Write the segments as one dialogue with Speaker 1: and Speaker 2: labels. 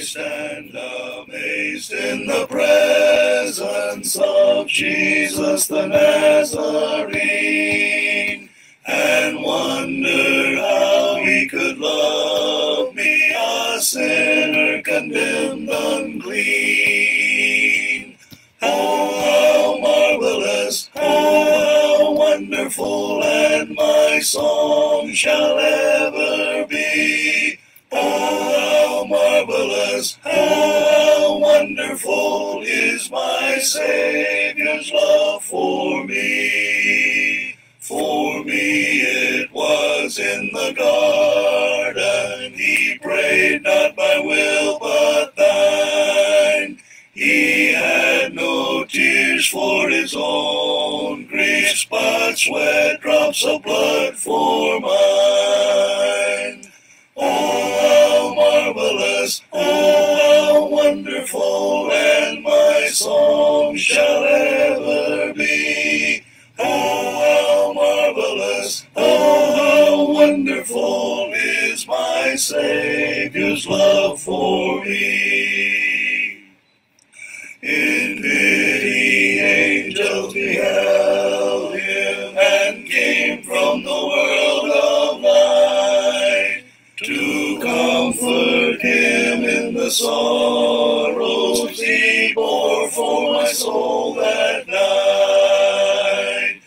Speaker 1: stand amazed in the presence of Jesus the Nazarene, and wonder how he could love me, a sinner condemned unclean. Oh, how marvelous, oh, how wonderful, and my song shall ever be. Oh, how marvelous, oh, how wonderful is my Savior's love for me. For me it was in the garden, he prayed, not my will but thine. He had no tears for his own griefs, but sweat drops of blood for mine. Oh, how marvelous, oh, how wonderful, and my song shall ever be. Oh, how marvelous, oh, how wonderful is my Savior's love for me. In pity angels beheld him, and came from the world of light to comfort him in the sorrows he bore for my soul that night.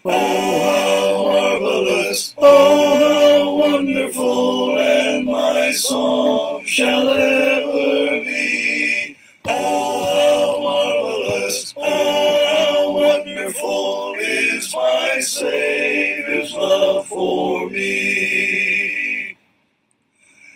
Speaker 1: Oh, how marvelous, oh, how wonderful, and my song shall ever be. Oh, how marvelous, oh, how wonderful is my Savior's love for me.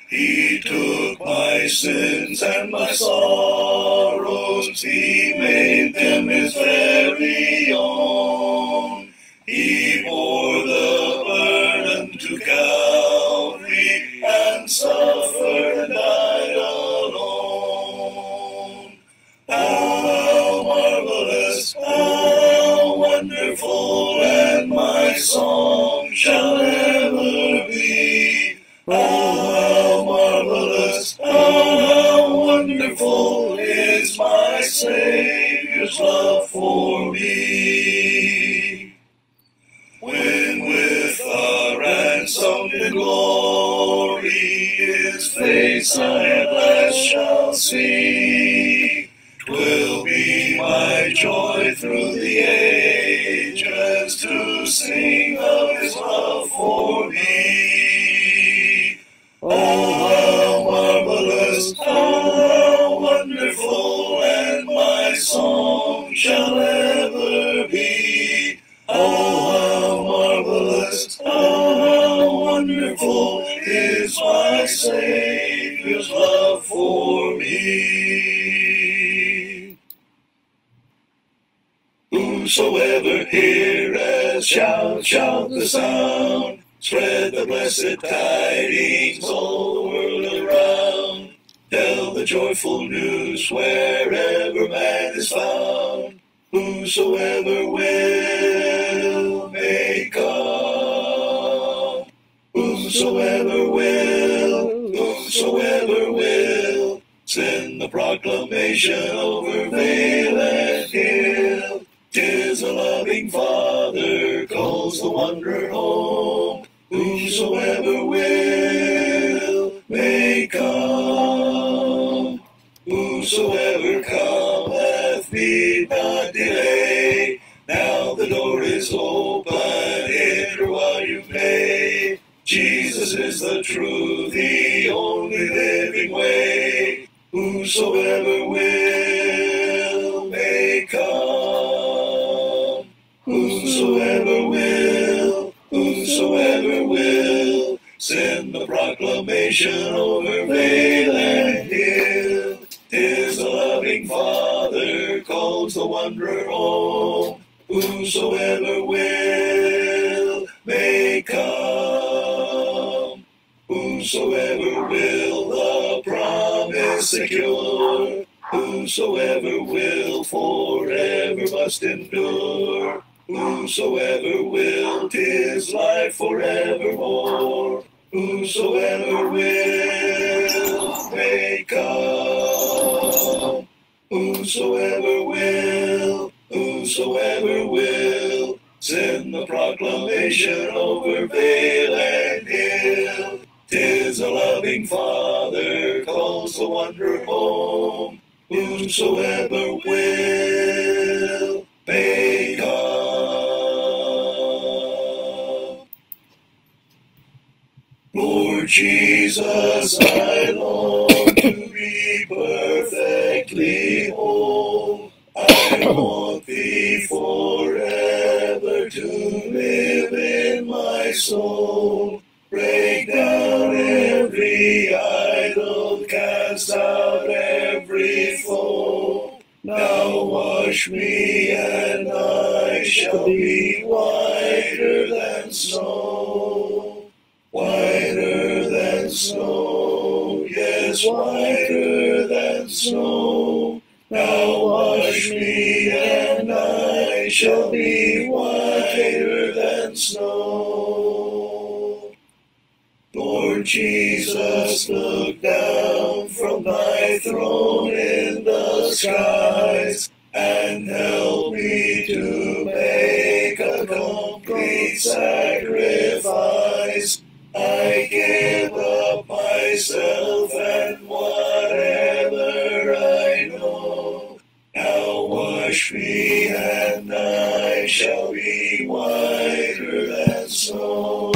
Speaker 1: He took my sins and my sorrows, he made them his very own. He bore the burden to Calvary, and suffered and died alone. Oh, how marvelous, oh, how wonderful, and my song shall ever be. Oh, how marvelous, oh, how wonderful is my Savior's love for me. When with a ransomed in glory his face I at last shall see, 'twill be my joy through the ages to sing of his love for me. Oh, how marvelous, oh, how wonderful, and my song shall ever be. Oh, how marvelous, oh, how wonderful is my Savior's love for me. Whosoever heareth shall shout the sound, spread the blessed tidings all the world around. Tell the joyful news wherever man is found. Whosoever will may come. Whosoever will, send the proclamation over vale and hill. 'Tis a loving Father calls the wanderer home. Whosoever will may come. Whosoever cometh, need not delay. Now the door is open, enter while you may. Jesus is the truth, the only living way. Whosoever will may come. Whosoever will, send the proclamation over vale and hill. 'Tis the loving Father calls the wanderer home. Whosoever will may come. Whosoever will the promise secure. Whosoever will forever must endure. Whosoever will, 'tis life forevermore. Whosoever will may come. proclamation over vale and hill. 'Tis a loving Father calls the wanderer home. Whosoever will may come. Lord Jesus, I long to be perfectly whole. I want Thee forever to live in my soul. Break down every idol, cast out every foe. Now wash me and I shall be whiter than snow. Whiter than snow, yes, whiter than snow. Now wash me and I shall be whiter than snow. Lord Jesus, look down from Thy throne in the skies and help me to make a complete sacrifice. I give up myself and whatever I know. Now wash me and I shall be whiter than snow.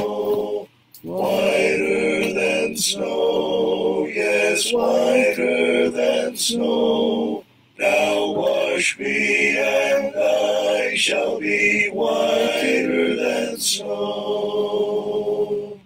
Speaker 1: Whiter than snow, yes, whiter than snow. Now wash me and I shall be whiter than snow.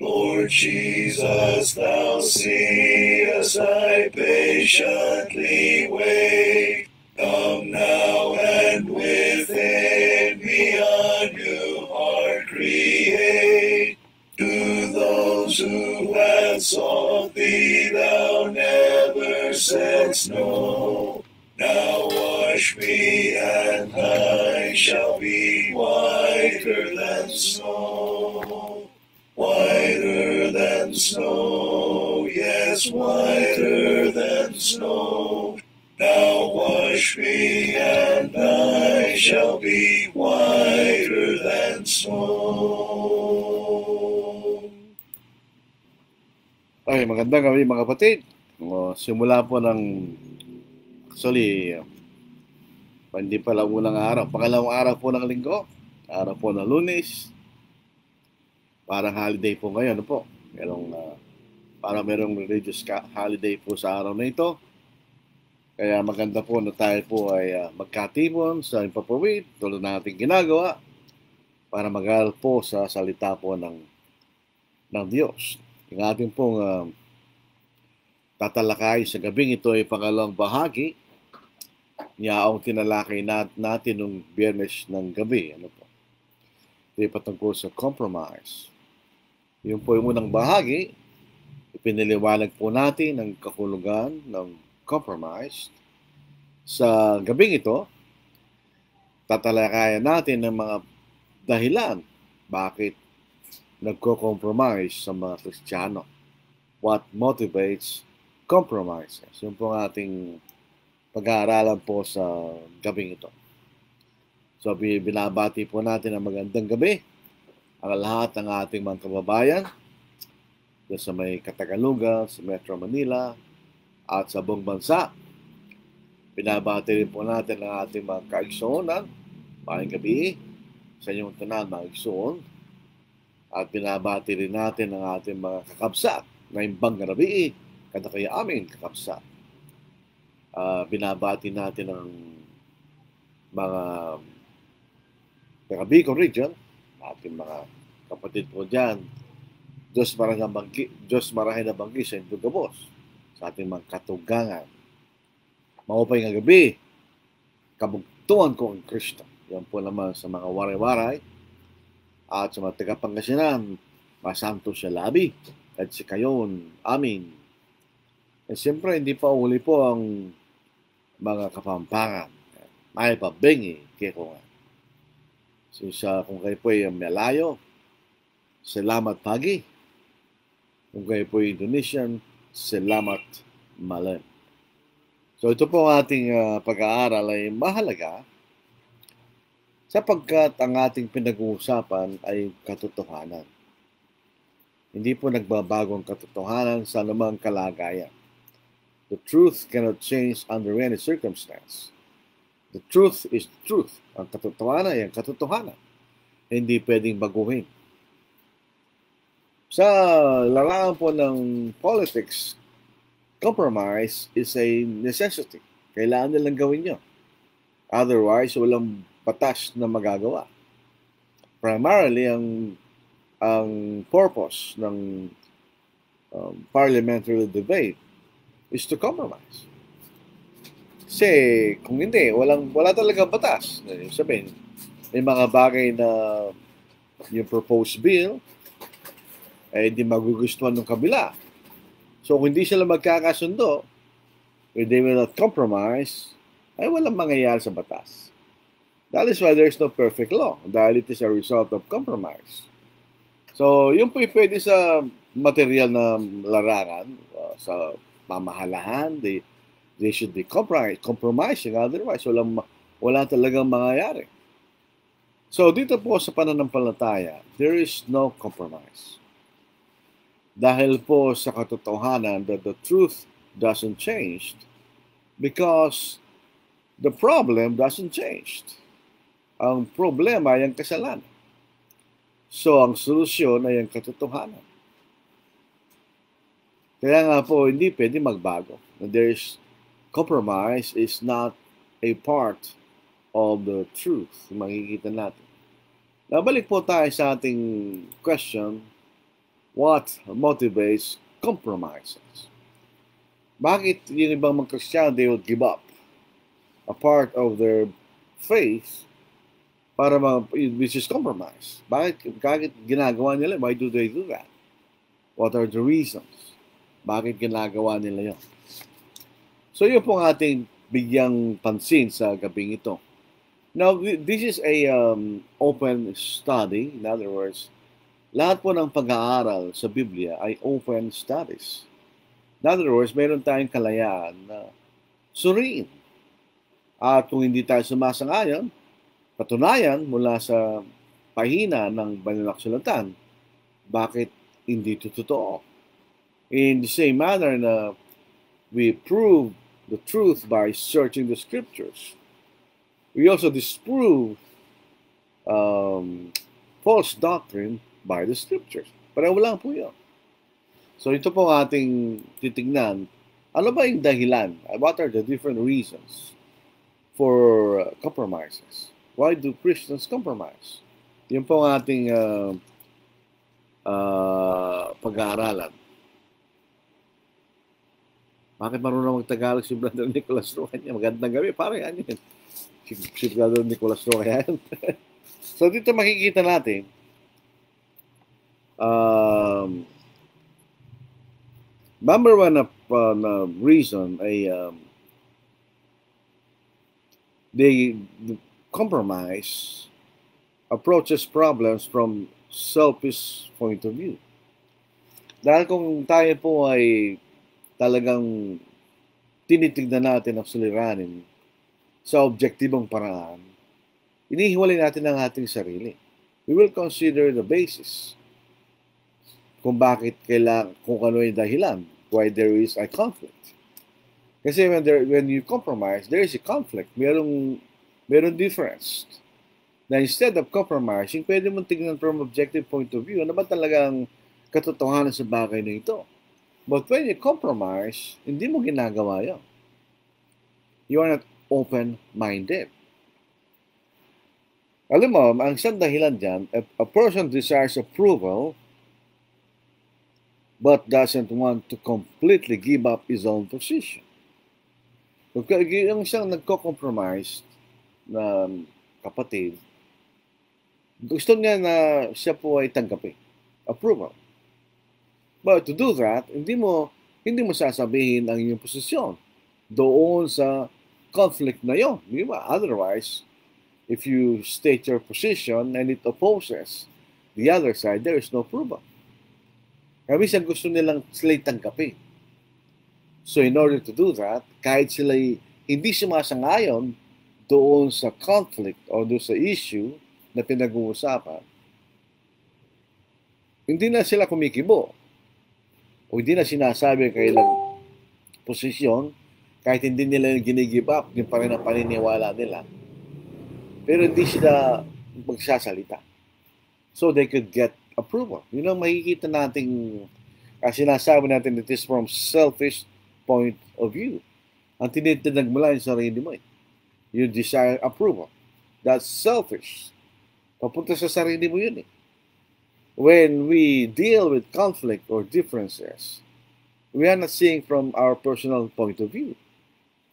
Speaker 1: Lord Jesus, Thou seest I patiently wait. Come now and within me a new heart create. To those who have sought Thee, Thou never saidst no. Now wash me and I shall be whiter than snow. Whiter than snow, yes, whiter than snow. Now wash me and I shall be whiter than snow.
Speaker 2: Ay, magandang gabi mga kapatid. Simula po actually, hindi pala unang araw, pangalawang araw po ng linggo, araw po ng Lunes. Parang holiday po ngayon, ano po? Parang merong religious holiday po sa araw na ito. Kaya maganda po na tayo po ay magkatipon sa impapawid, tulad ng ating ginagawa, para mag-aral po sa salita po ng Diyos. Yung ating pong tatalakay sa gabing ito ay pangalawang bahagi. Niyaong tinalakay natin nung Biyernes ng gabi. Ano po? Ito ay patungkol sa compromise. Yung po yung unang bahagi, ipiniliwanag po natin ang kahulugan ng compromise. Sa gabing ito, tatalakayan natin ng mga dahilan bakit nagko-compromise sa mga Kristiyano. What motivates compromises? Yun po ang ating pag-aaralan po sa gabing ito. So, binabati po natin ang magandang gabi ang lahat ng ating mga kababayan sa may Katagalugan, sa Metro Manila, at sa buong bansa. Binabati rin po natin ang ating mga kaigsuonan. Maayong gabi sa inyong tanan, mga igsuon. At binabati rin natin ang ating mga kakabsat na imbang gabi, kada kaya amin kakabsat. Binabati natin ang mga Bicol region, ating mga kapatid po dyan, Diyos marahin na banggi sa Indugabos, sa ating mga katugangan. Maupay nga gabi, kabugtuan ko ang Kristo. Yan po naman sa mga waray-waray at sa mga taga-Pangasinan, masanto siya labi at si kayon, amin. At siyempre, hindi pa uli po ang mga kapampangan. May pabengi, kaya ko nga. So, kung kayo po ay Melayo, salamat pagi. Kung kayo po ay Indonesian, salamat malam. So, ito po ang ating pag-aaral ay mahalaga sapagkat ang ating pinag-uusapan ay katotohanan. Hindi po nagbabago ang katotohanan sa anumang kalagayan. The truth cannot change under any circumstance. The truth is the truth. Ang katotohanan ay ang katotohanan. Hindi pwedeng baguhin. Sa larangan po ng politics, compromise is a necessity. Kailangan nilang gawin yun. Otherwise, walang batas na magagawa. Primarily, ang purpose ng parliamentary debate is to compromise. Kasi kung hindi, wala talaga batas. Sabihin, may mga bagay na yung proposed bill ay hindi magugustuhan ng kabila. So kung hindi sila magkakasundo, if they will not compromise, ay walang mangyayari sa batas. That is why there is no perfect law, dahil it is a result of compromise. So yun po yung pwede sa material na larangan, sa pamahalahan, they should be compromising, otherwise wala talagang mangyayari. So dito po sa pananampalataya, there is no compromise. Dahil po sa katotohanan that the truth doesn't change because the problem doesn't change. Ang problema ay ang kasalanan. So ang solusyon ay ang katotohanan. Kaya nga po, hindi pwede magbago. There's compromise is not a part of the truth. Makikita natin. Nabalik po tayo sa ating question, what motivates compromises? Bakit yung ibang mga Kristiyano, they will give up a part of their faith para which is compromise? Bakit ginagawa nila? Why do they do that? What are the reasons? Bakit ginagawa nila yun? So yun po ang ating bigyang pansin sa gabing ito. Now, this is a open study. In other words, lahat po ng pag-aaral sa Biblia ay open studies. In other words, meron tayong kalayaan na suriin. At kung hindi tayo sumasang-ayon, patunayan mula sa pahina ng Banal na Kasulatan, bakit hindi ito totoo. In the same manner na we prove the truth by searching the scriptures, we also disprove false doctrine by the scriptures. Pareho lang po yun. So ito po ang ating titignan. Ano ba yung dahilan? What are the different reasons for compromises? Why do Christians compromise? Yun po ang ating pag-aaralan. Bakit marunong mag-Tagalog si Brother Nicholas Roca? Magandang gabi, parang yan yun. Si Brother Nicholas Roca yan. So dito makikita natin number one na reason ay they compromise approaches problems from selfish point of view. Dahil kung tayo po ay talagang tinitignan natin ang suliranin sa objektibong paraan, inihiwalay natin ang ating sarili. We will consider the basis kung bakit kung ano yung dahilan, why there is a conflict. Kasi when you compromise, there is a conflict. Meron difference. Na instead of compromising, pwede mong tignan from objective point of view, ano ba talagang katotohanan sa bagay na ito? But when you compromise, hindi mo ginagawa yun. You are not open-minded. Alam mo, ang isang dahilan dyan, a person desires approval but doesn't want to completely give up his own position. Yung isang nagko-compromise na kapatid, gusto niya na siya po ay tanggapin. Approval. But to do that, hindi mo sasabihin ang iyong posisyon doon sa conflict na yon. Di ba? Otherwise, if you state your position and it opposes the other side, there is no approval. Kaya minsan gusto nilang sila'y tanggapin. So in order to do that, kahit sila'y hindi sumasangayon doon sa conflict o doon sa issue na pinag-uusapan, hindi na sila kumikibo o hindi na sinasabi kailang posisyon kahit hindi nila yung ginigive up, yung pa rin ang paniniwala nila. Pero hindi sila magsasalita. So they could get approval. Yun ang makikita natin kasi sinasabi natin it is from selfish point of view. Ang tinitinag mo lang yung sarili mo. You desire approval. That's selfish. Papunta sa sarili mo yun. When we deal with conflict or differences, we are not seeing from our personal point of view.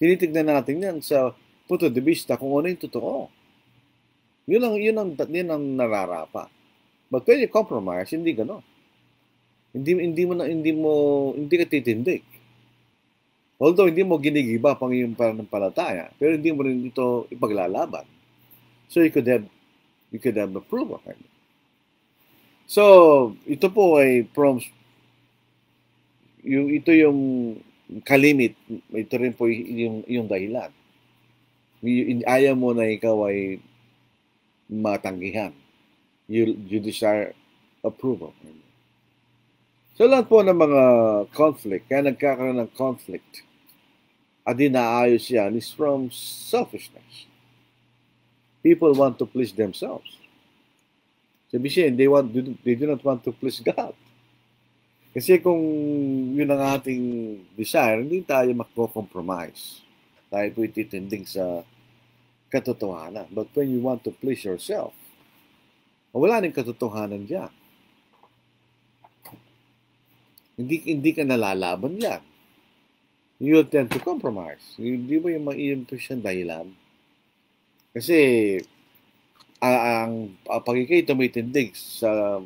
Speaker 2: Tinitignan natin yan sa punto de vista kung ano yung totoo. Yun ang nararapa. But when you compromise, hindi gano'n. Hindi ka titindig. Although hindi mo ginigiba pang iyong pananampalataya, pero hindi mo rin ito ipaglalaban. So you could have approval. So ito po ay ito yung kalimit, ito rin po yung dahilan. Ayaw mo na ikaw ay matanggihan. You desire approval. So lahat po ng mga conflict, kaya nagkakaroon ng conflict at inaayos yan is from selfishness. People want to please themselves. Sabi siya, they do not want to please God. Kasi kung yun ang ating desire, hindi tayo magko-compromise. Tayo po ititindig sa katotohanan. But when you want to please yourself, wala nang katotohanan dyan. Hindi ka nalalaban yan. You tend to compromise. Hindi mo yung ma-i-impress yung dahilan. Kasi ang pag ikay tumitindig sa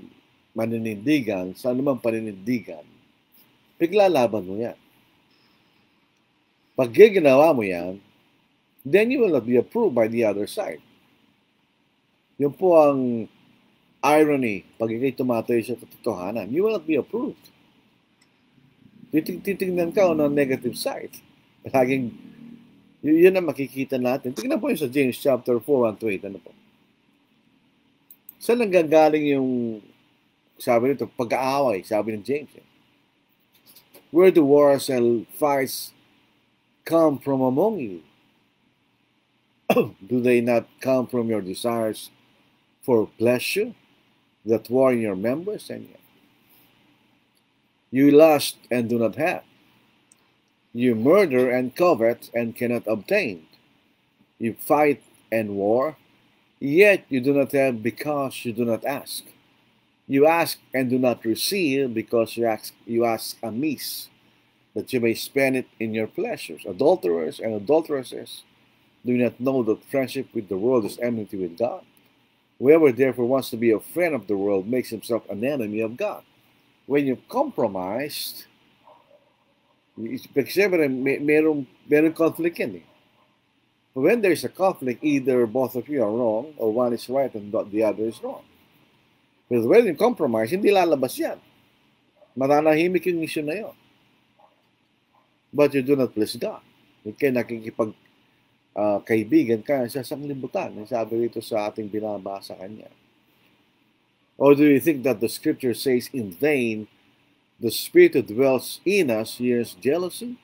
Speaker 2: maninindigan, sa anumang paninindigan, piglalaban mo yan. Pag ginawa mo yan, then you will not be approved by the other side. Yun po ang irony pag ikay tumatayo sa katotohanan. You will not be approved. Titignan ka on the negative side. Laging, yun ang makikita natin. Tingnan po yun sa James chapter 4:1-8. Ano po? Saan nanggagaling yung, sabi nito, pag-aaway, sabi ng James. Where do wars and fights come from among you? Do they not come from your desires for pleasure that war in your members? And you lust and do not have. You murder and covet and cannot obtain. You fight and war, yet you do not have because you do not ask. You ask and do not receive because you ask amiss, that you may spend it in your pleasures. Adulterers and adulteresses, do you not know that friendship with the world is enmity with God? Whoever therefore wants to be a friend of the world makes himself an enemy of God. When you compromised, siyempre merong conflict yan eh. When there is a conflict, either both of you are wrong or one is right and the other is wrong. Because when you compromise, hindi lalabas yan. Mananahimik yung issue na yun. But you do not please God. Kaya nakikipag kaibigan ka sa sanglibutan. Sabi rito sa ating binabasa kanya. Or do you think that the scripture says in vain, the Spirit who dwells in us hears jealousy?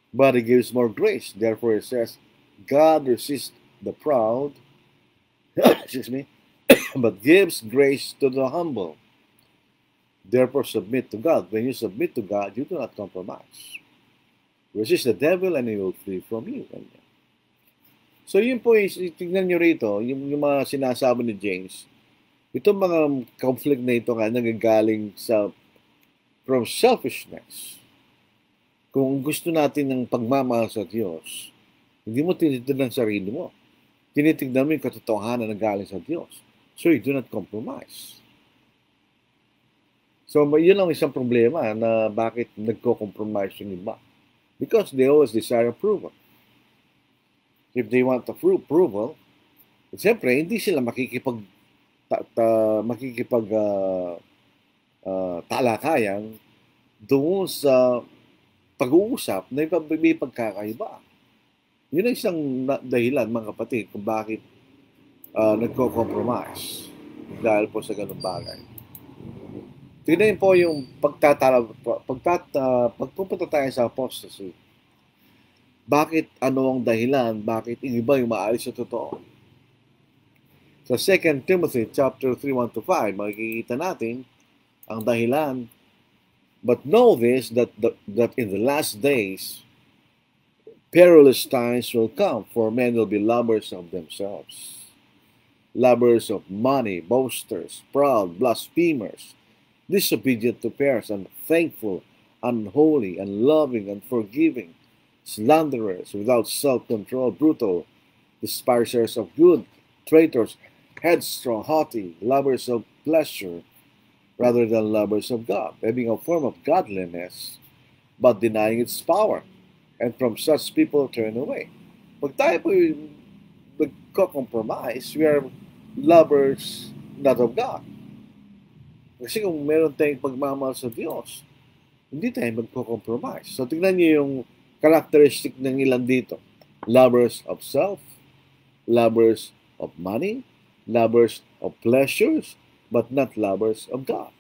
Speaker 2: But he gives more grace. Therefore it says, God resists the proud, excuse me, but gives grace to the humble. Therefore submit to God. When you submit to God, you do not compromise. Resist the devil and he will flee from you. So yun po, tignan nyo rito, yung mga sinasabi ni James, itong mga conflict na ito nga nagagaling from selfishness. Kung gusto natin ng pagmamahal sa Diyos, hindi mo tinitignan ang sarili mo. Tinitignan mo yung katotohanan na galing sa Diyos. So you do not compromise. So yun ang isang problema na bakit nagko-compromise yung iba. Because they always desire approval. If they want approval, siyempre hindi sila talakayan doon sa pag-uusap na may pagkakaiba. Yun ang isang dahilan, mga kapatid, kung bakit nagko-compromise dahil po sa ganung bagay. Tignan po yung pagpupunta tayo sa apostasy. Bakit ano ang dahilan? Bakit yung iba yung maalis sa totoo? Sa 2 Timothy chapter 3:1-5, makikita natin ang dahilan. But know this, that in the last days, perilous times will come, for men will be lovers of themselves, lovers of money, boasters, proud, blasphemers, disobedient to parents, unthankful, unholy, unloving, unforgiving, slanderers, without self-control, brutal, despisers of good, traitors, headstrong, haughty, lovers of pleasure rather than lovers of God, having a form of godliness, but denying its power. And from such people turn away. Pag tayo po nagko-compromise, we are lovers not of God. Kasi kung meron tayong pagmamahal sa Diyos, hindi tayo magko-compromise. So tingnan niyo yung characteristic ng ilan dito. Lovers of self, lovers of money, lovers of pleasures, but not lovers of God.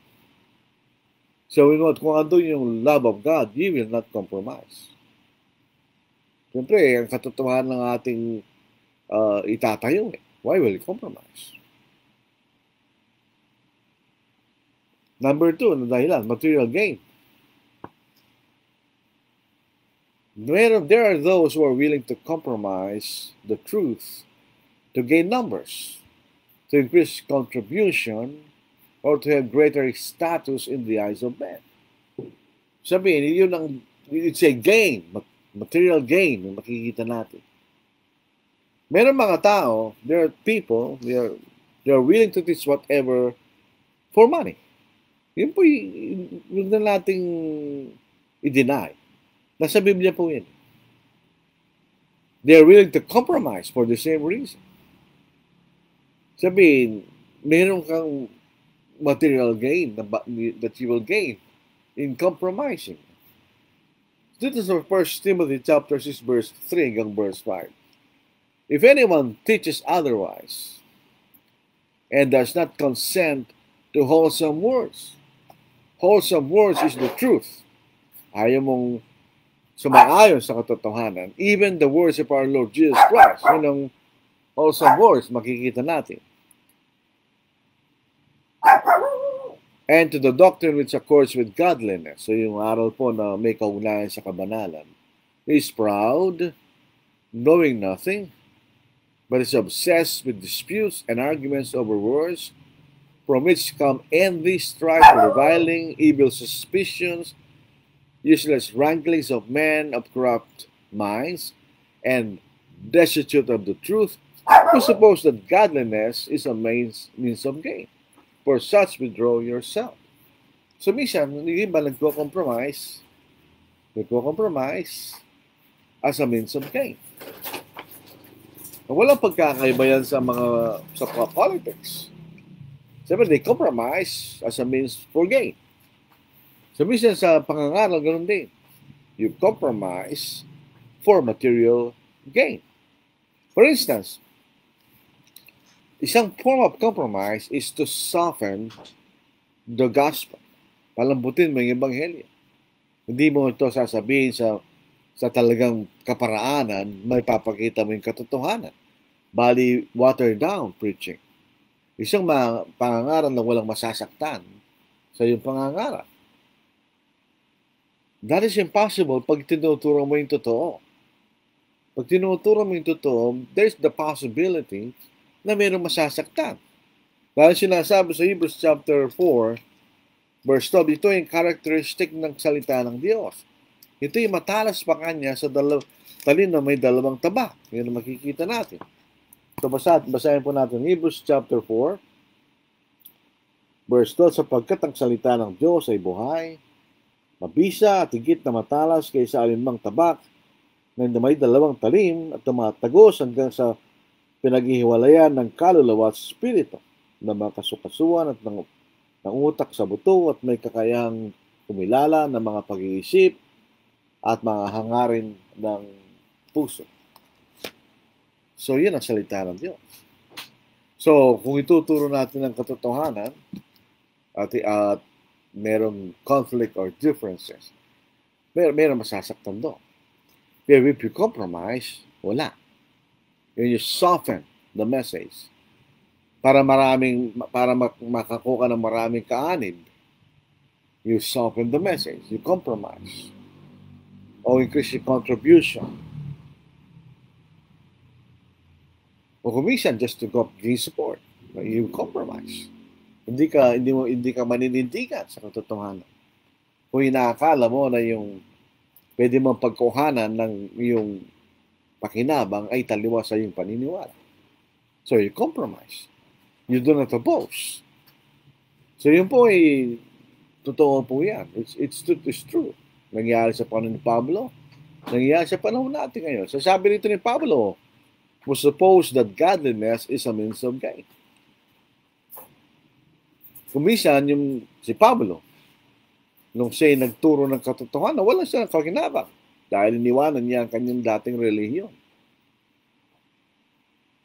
Speaker 2: So kung andun yung love of God, you will not compromise. Siyempre, ang katotohanan ng ating itatayo, why will you compromise? Number 2, ano dahilan? Material gain. There are those who are willing to compromise the truth to gain numbers, to increase contribution, or to have greater status in the eyes of men. Sabihin, yun ang, it's a gain, material gain, yung makikita natin. Meron mga tao, there are people, they are willing to teach whatever for money. Yun po yung na nating i-deny. Nasa Biblia po yun. They are willing to compromise for the same reason. Sabihin, meron kang material gain that you will gain in compromising. Dito sa 1 Timothy chapter 6 verse 3 hanggang verse 5. If anyone teaches otherwise and does not consent to wholesome words is the truth. Ayaw mong sumaayon sa katotohanan. Even the words of our Lord Jesus Christ. Yun ang wholesome words, makikita natin. And to the doctrine which accords with godliness. So yung aral po na may kaugnayan sa kabanalan. Is proud, knowing nothing, but is obsessed with disputes and arguments over words, from which come envy, strife, reviling, evil suspicions, useless wranglings of men of corrupt minds, and destitute of the truth, who suppose that godliness is a means of gain. For such, withdraw yourself. So, minsan, hindi ba nagko-compromise as a means of gain. Walang pagkakaiba yan sa politics. Sabi, they compromise as a means for gain. So, minsan sa pangangaral, ganun din. You compromise for material gain. For instance, isang form of compromise is to soften the gospel. Palambutin mo yung ebanghelyo. Hindi mo ito sasabihin sa talagang kaparaanan, may papakita mo yung katotohanan. Bali, watered down preaching. Isang pangangaral na walang masasaktan sa iyong pangangaral. That is impossible pag tinuturo mo yung totoo. Pag tinuturo mo yung totoo, there's the possibility na mayroong masasaktan. Dahil sinasabi sa Hebrews chapter 4, verse 12, ito yung characteristic ng salita ng Diyos. Ito yung matalas pa kanya sa talin na may dalawang taba. Yan ang makikita natin. So basahin po natin Hebrews chapter 4, verse 12, sapagkat ang salita ng Diyos ay buhay, mabisa at higit na matalas kaysa alinmang tabak na may dalawang talim at tumatagos hanggang sa pinaghihiwalayan ng kaluluwa at spirito na mga kasukasuan at ng utak sa buto at may kakayahang kumilala ng mga pag-iisip at mga hangarin ng puso. So, yun ang salita ng Diyos. So, kung ituturo natin ang katotohanan at merong conflict or differences, meron masasaktan doon. Pero if you compromise, wala. You soften the message para makakuha ng maraming kaanib. You soften the message. You compromise. O increase your contribution. O kuminsan just to gain support. You compromise. Hindi ka maninindigan sa katotohanan. Kung inaakala mo na yung pwede mong pagkuhanan ng yung pakinabang ay taliwa sa iyong paniniwala. So you compromise. You do not oppose. So yun po ay totoo po yan. It's true. Nangyari sa panahon ni Pablo. Nangyari sa panahon natin ngayon. So sabi nito ni Pablo, who suppose that godliness is a means of gain. Kumisan yung si Pablo, nung siya'y nagturo ng katotohanan, wala siya ng kakinabang dahil iniwanan niya ang kanyang dating relihiyon.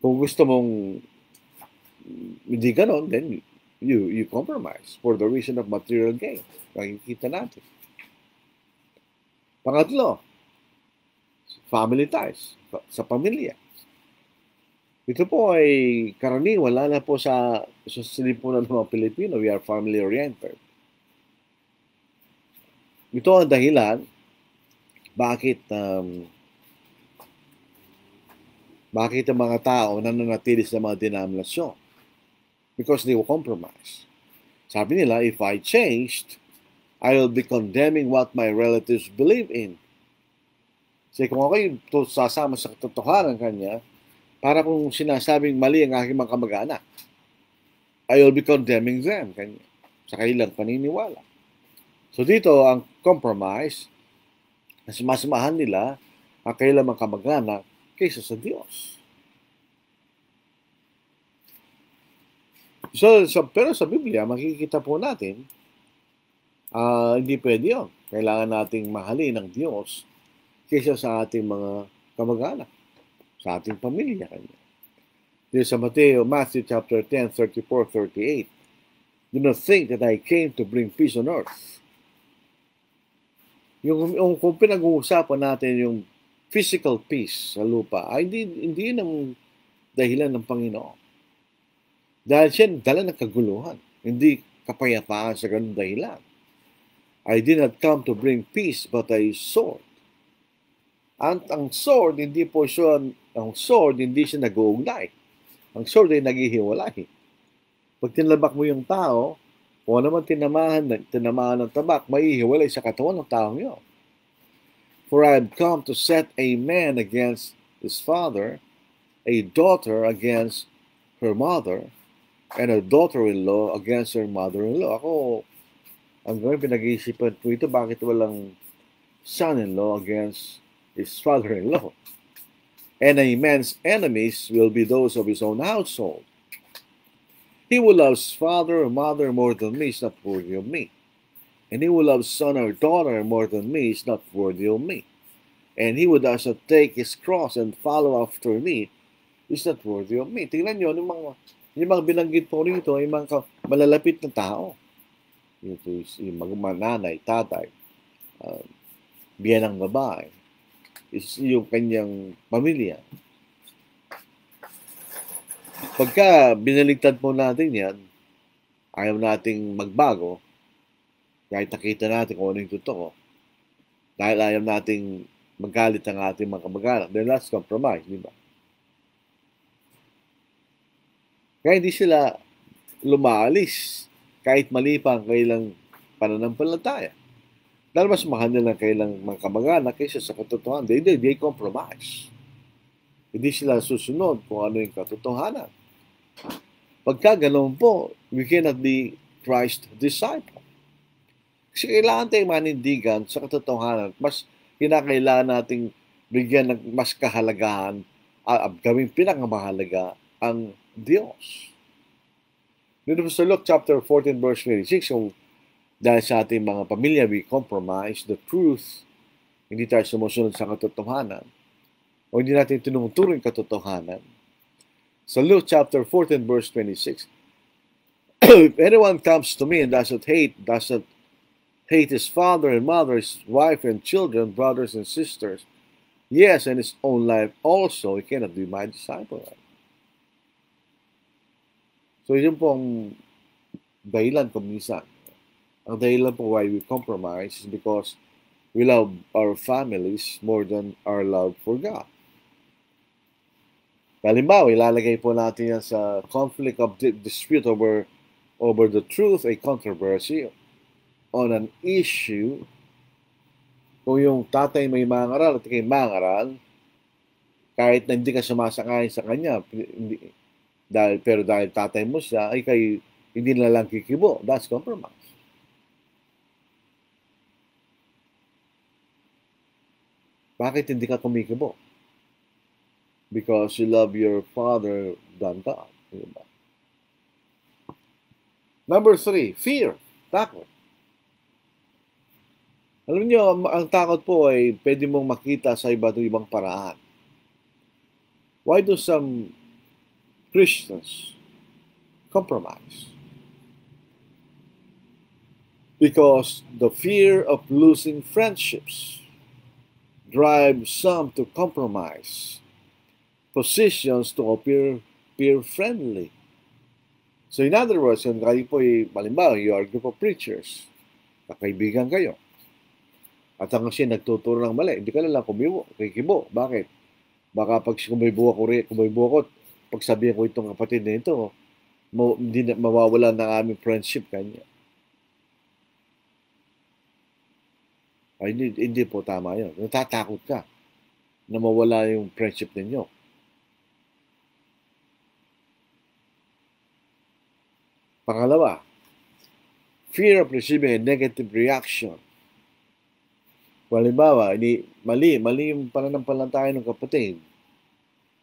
Speaker 2: Kung gusto mong hindi ganon, then you compromise for the reason of material gain. Makikita natin. Pangatlo, family ties, sa pamilya. Ito po ay karaniwan, wala na po sa silipunan ng mga Pilipino. We are family-oriented. Ito ang dahilan bakit ang mga tao nananatili sa mga denominasyon. Because they will compromise. Sabi nila, if I changed, I will be condemning what my relatives believe in. Kasi kung ako'y sasama sa katotohanan kanya, para kung sinasabing mali ang aking mga kamag-anak, I will be condemning them sa kanilang paniniwala. So dito, ang compromise, mas masamahan nila ang kanilang mga kamag-anak kaysa sa Diyos. Pero sa Biblia, makikita po natin, hindi pwede yun. Kailangan nating mahalin ng Diyos kaysa sa ating mga kamag-anak, sa ating pamilya. Dito sa Matthew chapter 10, 34-38, do not think that I came to bring peace on earth. Kung pinag-uusapan natin yung physical peace sa lupa, ay hindi yun ang dahilan ng Panginoon. Dahil siya dala ng kaguluhan, hindi kapayapaan sa ganung dahilan. I did not come to bring peace but a sword. Ang sword, hindi siya nag-uugnay. Ang sword ay naghihiwalay. Pag tinlabak mo yung tao, kung ano man tinamaan ng tabak, maihiwalay sa katawan ng taong yun. For I have come to set a man against his father, a daughter against her mother, and a daughter-in-law against her mother-in-law. Ako, ang gawin pinag-iisipan ko ito, bakit walang son-in-law against his father-in-law? And a man's enemies will be those of his own household. He who loves father or mother more than me is not worthy of me. And he who loves son or daughter more than me is not worthy of me. And he who does not take his cross and follow after me is not worthy of me. Tingnan nyo, yung mga binanggit po rito ay mga malalapit na tao. Ito yung mga nanay, tatay, biyanang babae, is yung kanyang pamilya. Pagka binaligtad po natin yan, ayaw nating magbago, kahit nakita natin kung ano yung totoo, dahil ayaw nating magalit ang ating mga kamag-anak, then that's compromise, di ba? Kaya hindi sila lumalis kahit mali pa ang kailang pananampalataya. Dahil mas mahal nila kailang mga kamag-anak kaysa sa katotohanan. They compromise. Hindi sila susunod kung ano yung katotohanan. Pagka ganoon po, we cannot be Christ's disciple. Kasi kailangan tayong manindigan sa katotohanan. Mas kinakailangan nating bigyan ng mas kahalagahan, gawing pinakamahalaga ang Diyos. Dito sa Luke chapter 14 verse 26, so dahil sa ating mga pamilya, we compromise the truth, hindi tayo sumusunod sa katotohanan, o hindi natin tinuturing katotohanan. Sa Luke chapter 14 verse 26, if anyone comes to me and does not hate his father and mother, his wife and children, brothers and sisters, yes, and his own life also, he cannot be my disciple. So yun po ang dahilan kung minsan. Ang dahilan po why we compromise is because we love our families more than our love for God. Halimbawa, ilalagay po natin yan sa conflict of dispute over the truth, a controversy on an issue. Kung yung tatay may mangaral at ikay mangaral, kahit na hindi ka sumasakay sa kanya, pero dahil tatay mo siya, ay kayo hindi na lang kikibo. That's compromise. Bakit hindi ka kumikibo? Because you love your father than God. Diba? Number 3, fear. Takot. Alam niyo, ang takot po ay pwede mong makita sa iba't ibang paraan. Why do some Christians compromise? Because the fear of losing friendships drives some to compromise positions to appear peer-friendly. So in other words, kung kayo po, malimbawa, you are a group of preachers, kakaibigan kayo, at hanggang siya nagtuturo ng mali, hindi ka na lang kikibo. Bakit? Baka pag kumibo ako, pag sabihin ko itong kapatid na ito, hindi na mawawala ng aming friendship kanya. Ay, hindi po tama yun. Natatakot ka na mawala yung friendship ninyo. Pangalawa, fear of receiving a negative reaction. Halimbawa, mali yung pananampalataya ng kapatid.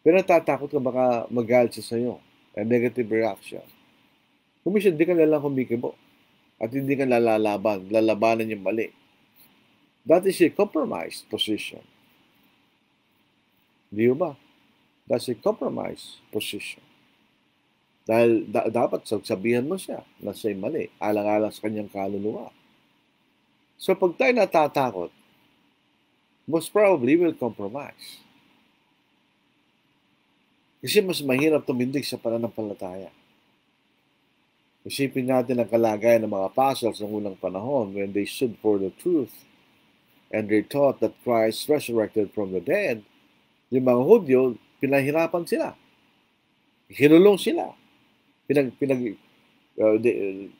Speaker 2: Pero natatakot ka baka magalit siya sa'yo. A negative reaction. Kumisyon, hindi ka nalang kumikibo. At hindi ka lalabanan yung mali. That is a compromised position. Di ba? That's a compromised position. Dahil dapat sabihan mo siya na siya'y mali, alang-alang sa kanyang kaluluwa. So pag tayo natatakot, most probably will compromise. Kasi mas mahirap tumindig sa pananampalataya. Isipin natin ang kalagayan ng mga apostles ng unang panahon when they stood for the truth and they taught that Christ resurrected from the dead. Yung mga Hudyo, pinahirapan sila. Hinulong sila.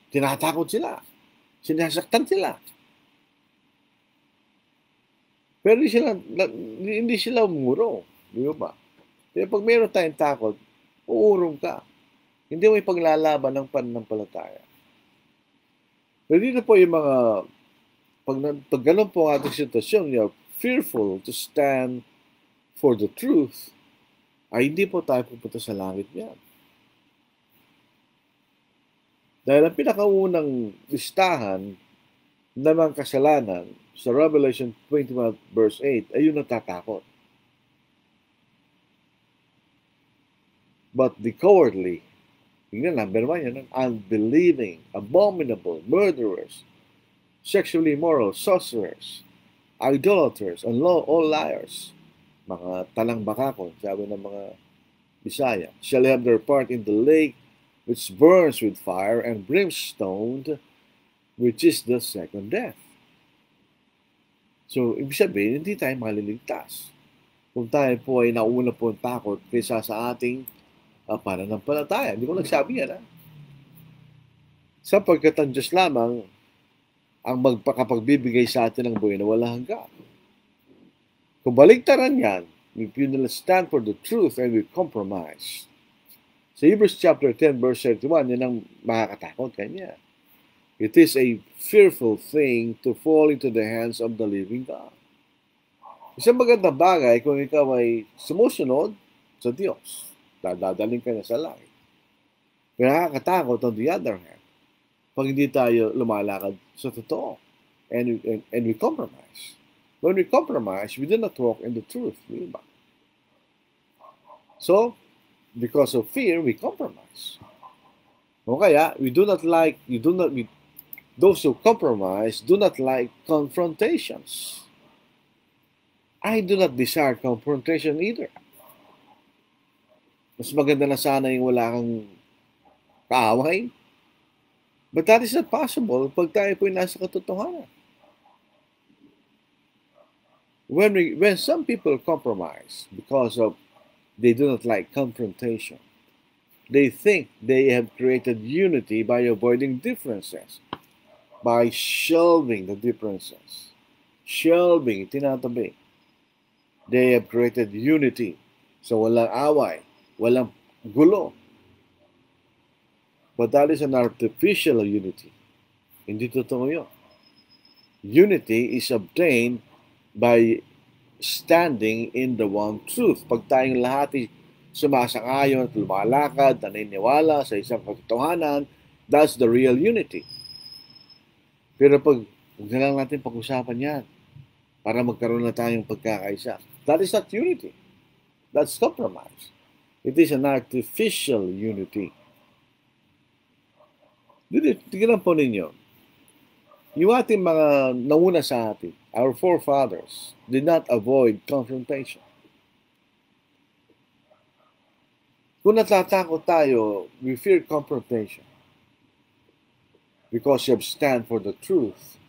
Speaker 2: Tinatakot sila. Sinasaktan sila. Pero hindi sila umuro. Di ba? Kaya pag meron tayong takot, uurong ka. Hindi mo ipaglalaban ng pananampalataya. Pero dito po yung mga, pag ganun po ang ating sitwasyon, you're fearful to stand for the truth, ay hindi po tayo pupunta sa langit niyan. Dahil ang pinakaunang listahan ng mga kasalanan sa Revelation 21 verse 8 ay yung natatakot. But the cowardly, tingnan number 1 yan, unbelieving, abominable, murderers, sexually immoral, sorcerers, idolaters, and all liars, mga talang bakakon, sabi ng mga Bisaya, shall have their part in the lake which burns with fire and brimstone, which is the second death. So, ibig sabihin, hindi tayo maliligtas. Kung tayo po ay nauna po ang takot kaysa sa ating pananampalataya. Hindi ko nagsabi yan, ha? Sapagkat ang Diyos lamang ang magpakapagbibigay sa atin ng buhay na walang hanggan. Kung baligtaran yan, if you will stand for the truth and we compromise. Sa Hebrews chapter 10 verse 31, yan ang makakatakot kanya. It is a fearful thing to fall into the hands of the living God. Isang magandang bagay kung ikaw ay sumusunod sa Diyos. Dadalhin ka na sa langit. Pero nakakatakot on the other hand, pag hindi tayo lumalakad sa totoo and we compromise. When we compromise, we do not walk in the truth. Diba? So, because of fear, we compromise. O kaya, those who compromise do not like confrontations. I do not desire confrontation either. Mas maganda na sana yung wala kang kaaway. But that is not possible pag tayo po'y nasa katotohanan. When some people compromise because of they do not like confrontation, they think they have created unity by avoiding differences, by shelving the differences. Shelving, tinatabi. They have created unity. So walang away, walang gulo. But that is an artificial unity. Hindi totoo yun. Unity is obtained by standing in the one truth. Pag tayong lahat ay sumasang-ayon at lumalakad, naniniwala sa isang katotohanan, that's the real unity. Pero huwag na lang natin pag-usapan yan para magkaroon na tayong pagkakaisa. That is not unity. That's compromise. It is an artificial unity. Tignan po ninyo. Yung ating mga nauna sa atin, our forefathers, did not avoid confrontation. Kung natatakot tayo, we fear confrontation because you stand for the truth.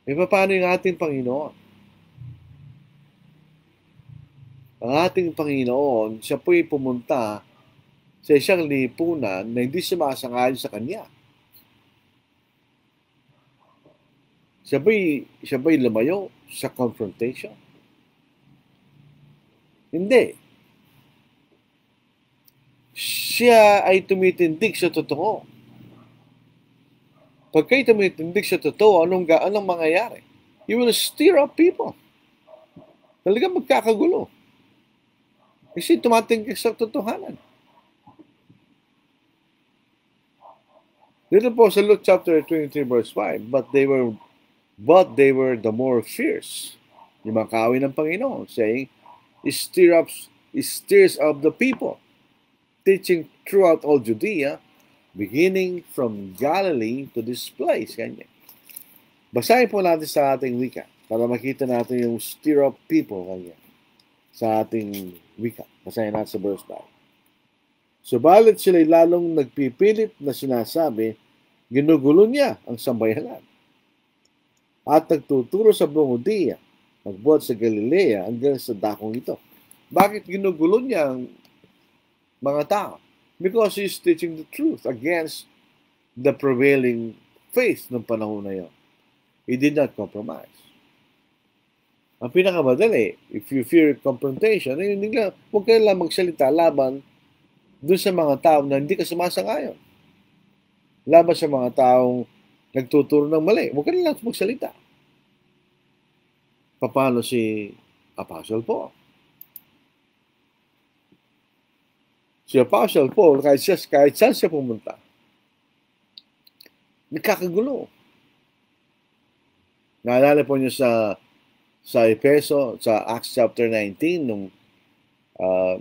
Speaker 2: E paano yung ating Panginoon? Ang ating Panginoon, siya po'y pumunta sa isang lipunan na hindi sumasang-ayon sa Kanya. Siya ba'y lumayo sa confrontation? Hindi. Siya ay tumitindig sa totoo. Pag kayo tumitindig sa totoo, anong mangyayari? You will stir up people. Talagang magkakagulo. Kasi tumatindig sa totohanan. Dito po sa Luke chapter 23 verse 5, but they were the more fierce. Yung mga kaaway ng Panginoon, saying, stirs up the people, teaching throughout all Judea, beginning from Galilee to this place. Ganyan. Basahin po natin sa ating wika para makita natin yung stir up people ganyan, sa ating wika. Basahin natin sa verse 5. Subalit sila'y lalong nagpipilit na sinasabi, ginugulo niya ang sambayanan. At nagtuturo sa buong Judea, magbuhat sa Galilea hanggang sa dakong ito. Bakit ginugulo niya ang mga tao? Because he is teaching the truth against the prevailing faith ng panahon na yun. He did not compromise. Ang pinakamadali, if you fear confrontation, huwag kayo lang magsalita laban doon sa mga tao na hindi ka sumasang-ayon. Laban sa mga taong nagtuturo ng mali. Huwag ka lang magsalita. Paano si Apostle Paul? Si Apostle Paul, kahit saan siya pumunta, nagkakagulo. Naalala po niyo sa Efeso, sa Acts chapter 19, nung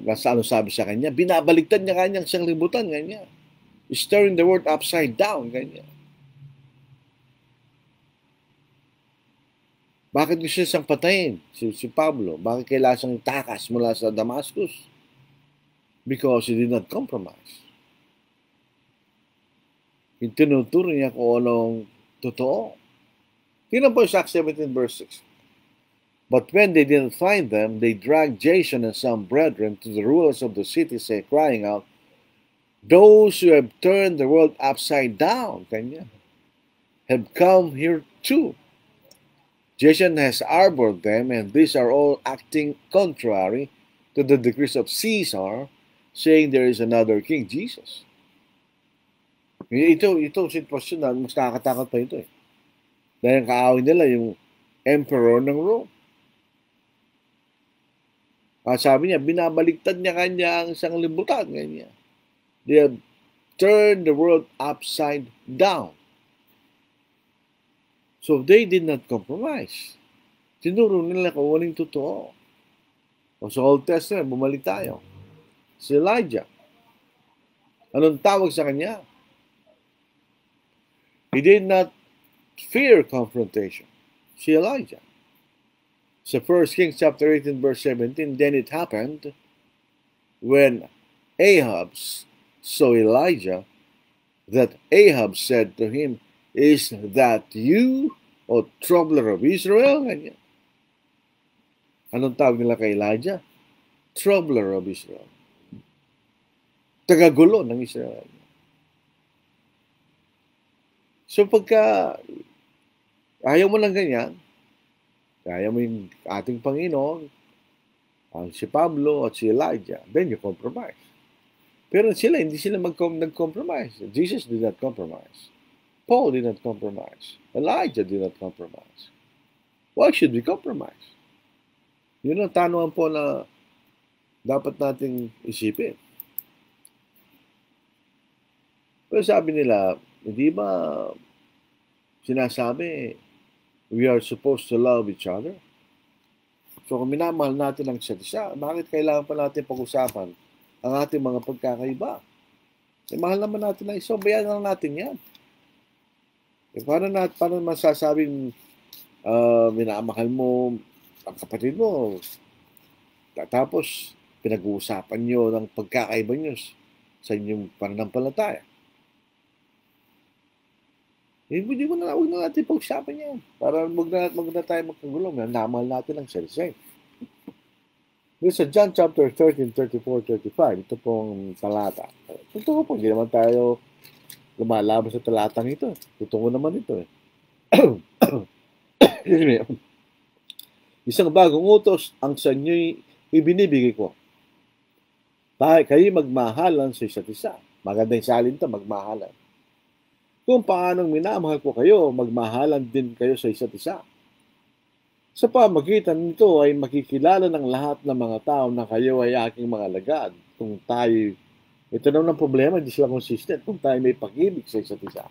Speaker 2: nasa ano sabi sa kanya, binabaligtad niya kanyang siyang libutan, ganyan. Stirring the word upside down, ganyan. Bakit gusto siyang patayin? Si Pablo, bakit kailangan siyang takas mula sa Damascus? Because he did not compromise. Tinuturo niya kung anong totoo. Tingnan po sa Acts 17 verse 6. But when they didn't find them, they dragged Jason and some brethren to the rulers of the city, crying out, those who have turned the world upside down, kanya, have come here too. Jason has harbored them, and these are all acting contrary to the decrees of Caesar, saying there is another king, Jesus. Ito sitwasyon na mas nakakatakot pa ito eh. Dahil ang kaawin nila yung emperor ng Rome. Sabi niya, binabaligtad niya kanya ang isang libutan. Ganyan. They have turned the world upside down. So they did not compromise. Tinuro nila kung walang totoo. O sa Old Testament, bumalik tayo. Si Elijah. Anong tawag sa kanya? He did not fear confrontation. Si Elijah. Sa 1 Kings chapter 18 verse 17, then it happened when Ahab saw Elijah that Ahab said to him, "Is that you, O troubler of Israel?" Ganyan. Anong tawag nila kay Elijah? Troubler of Israel. Tagagulo ng Israel. So pagka ayaw mo ng ganyan, kaya mo yung ating Panginoon, ang si Pablo at si Elijah, then you compromise. Pero sila, hindi sila nag-compromise. Jesus did not compromise. Paul did not compromise. Elijah did not compromise. Why should we compromise? Yun ang tanungan po na dapat nating isipin. Pero sabi nila, hindi ba sinasabi, we are supposed to love each other? So kung minamahal natin ang isa't isa, bakit kailangan pa natin pag-usapan ang ating mga pagkakaiba? Mahal naman natin ang isa, bayan lang natin yan. Paano masasabing minamahal mo ang kapatid mo, tapos pinag-uusapan nyo ng pagkakaiba nyo sa inyong pananampalataya? Hindi mo na, huwag na natin pag-usapan yan. Para wag na tayo magkagulo. Namahal natin ang sarili. Sa John chapter 13, 34, 35, ito pong talata. Totoo po, hindi naman tayo lumalaban sa talatang ito. Totoo naman ito. Isang bagong utos ang sa inyo'y ibinibigay ko. Kayo magmahalan sa isa't isa. Magandang salin ito, magmahalan. Kung paanong minamahal ko kayo, magmahalan din kayo sa isa't isa. Sa pamagitan nito ay makikilala ng lahat ng mga tao na kayo ay aking mga alagad. Kung tayo, ito naman ang problema, hindi sila consistent. Kung tayo may pag-ibig sa isa't isa,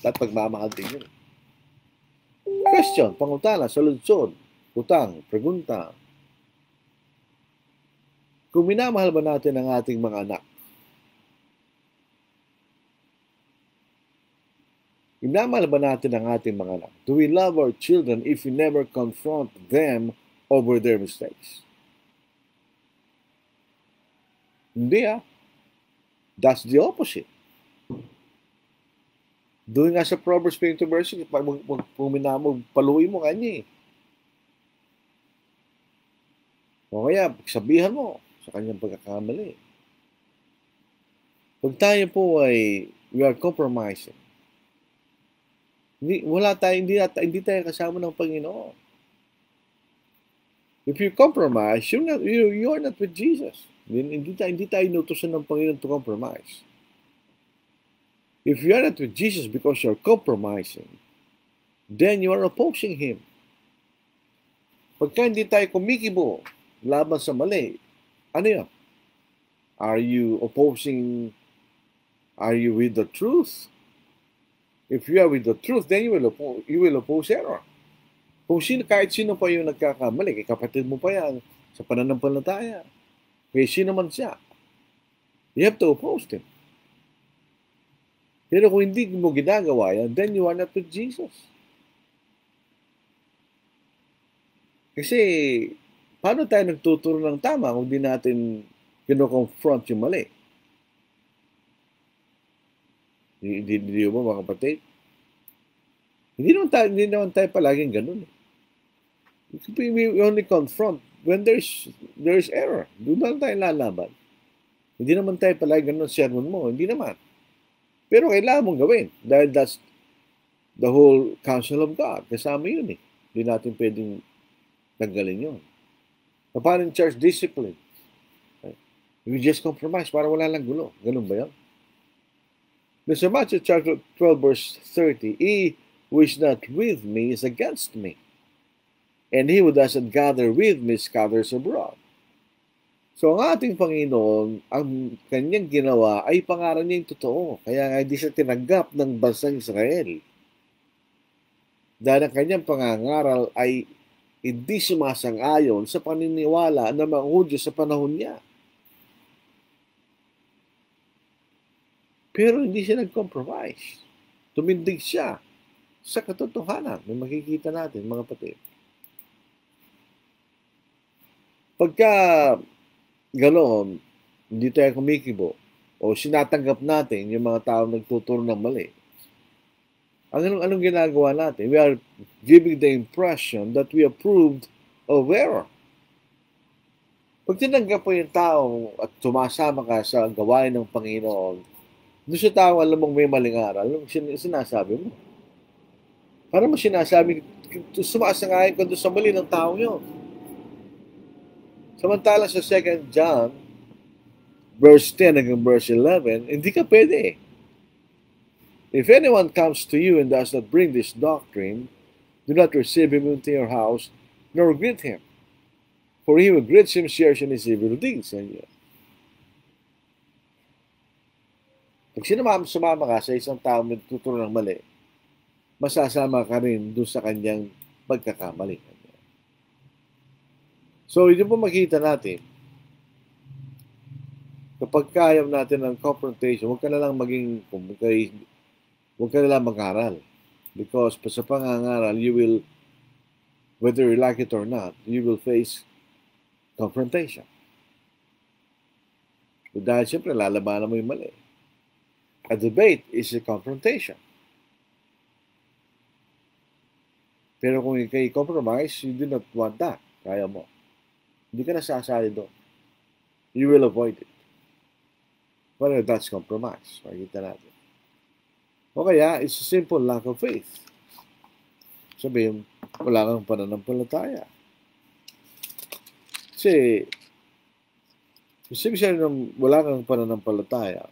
Speaker 2: at pagmamahal din yun. Question, pangutana, saludsod, utang, pregunta. Kung minamahal ba natin ang ating mga anak? Minamahal ba natin ang ating mga anak? Do we love our children if we never confront them over their mistakes? Hindi That's the opposite. Doon nga sa Proverbs 22 verse 6, pag puminamog, paluin mo kanya O kaya, sabihan mo sa kanyang pagkakamali. Pag tayo po ay we are compromising, hindi tayo kasama ng Panginoon. If you compromise, you are not with Jesus. Hindi tayo inutusan ng Panginoon to compromise. If you are not with Jesus because you are compromising, then you are opposing Him. Pagka hindi tayo kumikibo laban sa mali, ano yun? Are you with the truth? If you are with the truth, then you will oppose error. Kung kahit sino pa yung nagkakamali, kay kapatid mo pa yan, sa pananampalataya, kay sino man siya, you have to oppose him. Pero kung hindi mo ginagawa yan, then you are not with Jesus. Kasi, paano tayo nagtuturo ng tama kung di natin kino-confront yung mali? Hindi mo mga kapatid? Hindi naman tayo palaging ganun. We only confront when there's error. Doon lang tayo lalaban. Hindi naman tayo palaging ganun sermon mo. Hindi naman. Pero kailangan mong gawin. Dahil that's the whole counsel of God. Kasama yun Hindi natin pwedeng tanggalin yun. Paano yung church discipline? We just compromise para wala lang gulo. Ganun ba yun? Sa Matthew chapter 12 verse 30, he who is not with me is against me. And he who doesn't gather with me scatters abroad. So ang ating Panginoon, ang kanyang ginawa ay pangaral niya yung totoo. Kaya nga hindi siya tinanggap ng bansang Israel. Dahil ang kanyang pangangaral ay hindi sumasang-ayon sa paniniwala ng mga Hudyo sa panahon niya. Pero hindi siya nag-compromise. Tumindig siya sa katotohanan. May makikita natin, mga kapatid. Pagka ganoon, hindi tayo kumikibo o sinatanggap natin yung mga tao nagtuturo ng mali, anong ginagawa natin? We are giving the impression that we approved of error. Pag tinanggap mo yung tao at sumasama ka sa gawain ng Panginoon, doon sa tao alam mong may maling aral, anong sinasabi mo? Para mo sinasabi, sumasangayon ka doon sa mali ng tao yun. Samantala sa 2 John, verse 10 hanggang verse 11, hindi ka pwede. If anyone comes to you and does not bring this doctrine, do not receive him into your house, nor greet him. For he who greets him shares in his evil deeds. Pag sumama ka sa isang tao na tuturo ng mali, masasama ka rin doon sa kanyang pagkakamali. So, yun po makita natin, kapag kaya natin ng confrontation, huwag ka na lang huwag ka na lang mag-aral. Because sa pangangaral, you will, whether you like it or not, you will face confrontation. Dahil siyempre, lalabanan mo yung mali. A debate is a confrontation. Pero kung ikay compromise, you do not want that. Kaya mo. Hindi ka nasasali doon. You will avoid it. Whether that's compromise. Makikita natin. O kaya, it's a simple lack of faith. Sabihin, wala kang pananampalataya. Kasi, sabi siya nung wala kang pananampalataya,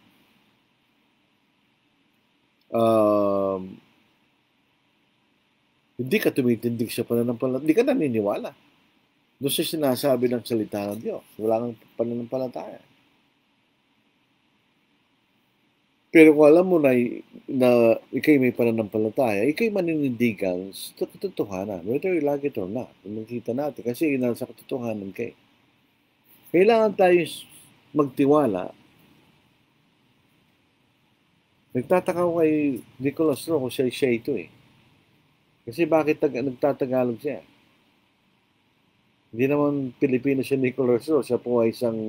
Speaker 2: hindi ka tumitindig sa pananampalataya, hindi ka naniniwala. Doon siya sinasabi ng salita ng Diyos, wala kang pananampalataya. Pero kung alam mo na ikay may pananampalataya, ikay maninindigan sa katotohanan, whether you like it or not. Makita natin, kasi nasa katotohanan kay. Kailangan tayo magtiwala. Nagtataka ko kay Nicholas Rowe kung siya ito eh. Kasi bakit nagtatagalog siya? Hindi naman Pilipino si Nicholas Rowe. Siya po ay isang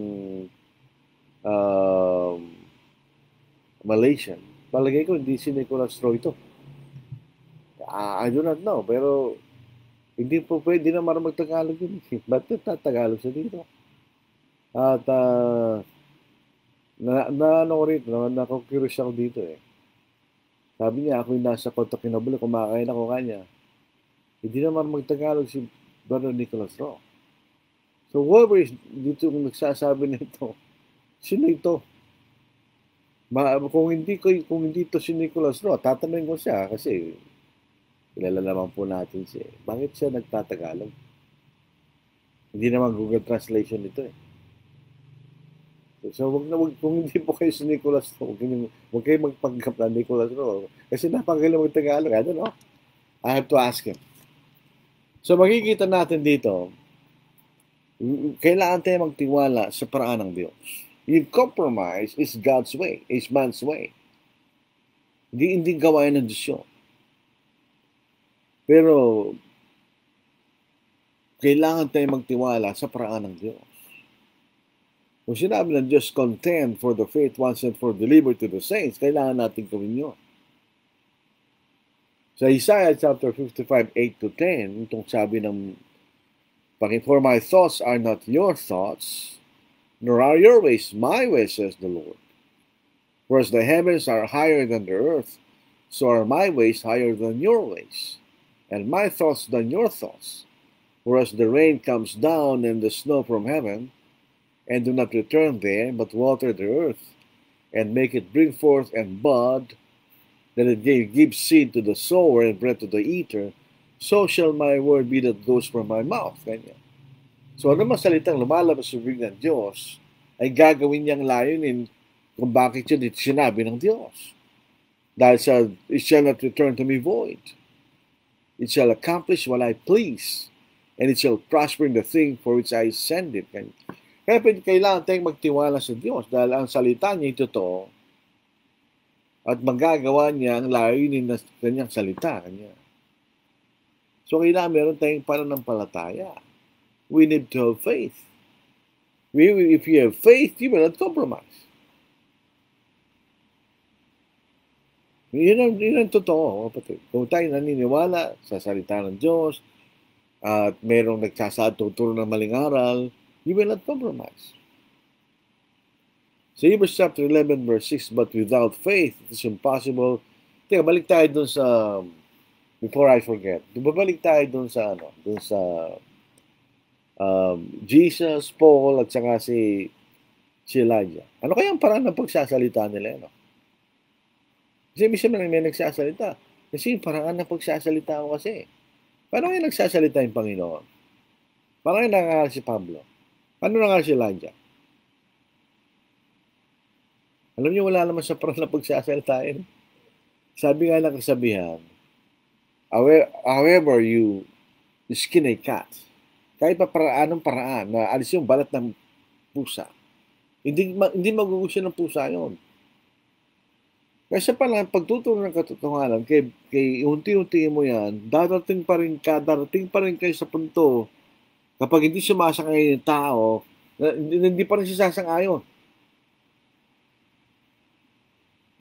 Speaker 2: Malaysian. Palagay ko hindi si Nicholas Rowe ito. I do not know. Pero hindi po pwede na marunong magtagalog yun. Ba't nagtatagalog siya dito? At nakukurious ako dito eh. Sabi niya, ako yung nasa Kota Kinabalu, kumakain ako kanya. Hindi naman magtagalog si Brother Nicholas Rowe. So whoever is dito kung nagsasabi nito, sino ito? Kung hindi to si Nicholas Rowe, tatanungin ko siya kasi kilala naman po natin siya. Bakit siya nagtatagalog? Hindi naman Google Translation ito eh. So, kung hindi po kayo si Nicholas Rowe, huwag kayo magpanggap na Nicholas Rowe. Kasi napagaling mag-Tagalog. I don't know. I have to ask him. So, makikita natin dito, kailangan tayo magtiwala sa paraan ng Diyos. Yung compromise is God's way, is man's way. Hindi gawain ng Diyos yun. Pero, kailangan tayo magtiwala sa paraan ng Diyos. Kung sinabi ng Diyos, contend for the faith once and for delivered to the saints, kailangan natin gawin yun. Sa Isaiah chapter 55, 8-10, itong sabi ng Panginoon, for my thoughts are not your thoughts, nor are your ways my ways, says the Lord. For as the heavens are higher than the earth, so are my ways higher than your ways, and my thoughts than your thoughts. For as the rain comes down and the snow from heaven, and do not return there, but water the earth, and make it bring forth and bud, that it give seed to the sower and bread to the eater, so shall my word be that goes from my mouth. Ganyan. So ano man salitang lumalabas sa bibig ng Diyos, ay gagawin niyang layunin kung bakit yun dito sinabi ng Diyos. Dahil sa, it shall not return to me void. It shall accomplish what I please, and it shall prosper in the thing for which I send it. Kaya kailangan tayong magtiwala sa Diyos dahil ang salita niya ay totoo at magagawa niya ang layunin ng kanyang salita. So, kailangan meron tayong pananampalataya. We need to have faith. If you have faith, you will not compromise. Yun ang totoo, kapatid. Kung tayo naniniwala sa salita ng Diyos at merong tuturo ng maling aral, you will not compromise. So Hebrews chapter 11 verse 6, but without faith, it is impossible. Teka, balik tayo dun sa, before I forget, babalik tayo dun sa, Jesus, Paul, at saka si Elijah. Ano kaya ang paraan ng pagsasalita nila? No? Kasi ibig sabihin may nagsasalita. Kasi yung paraan ng pagsasalita ko kasi. Paano nga nagsasalita yung Panginoon? Paano nga nangangaral si Pablo? Paano nangangaral si Elijah? Alam niyo, wala naman sa parang na pagsasalitain. Sabi nga ng kasabihan, however you skin a cat, kahit pa anong paraan na alis yung balat ng pusa, hindi magugusya ng pusa yon. Kasi pala, pagtuturo ng katotohanan, kay unti-unti mo yan, darating pa rin kayo sa punto, kapag hindi sumasangay yung tao, hindi pa rin siya sasang-ayon.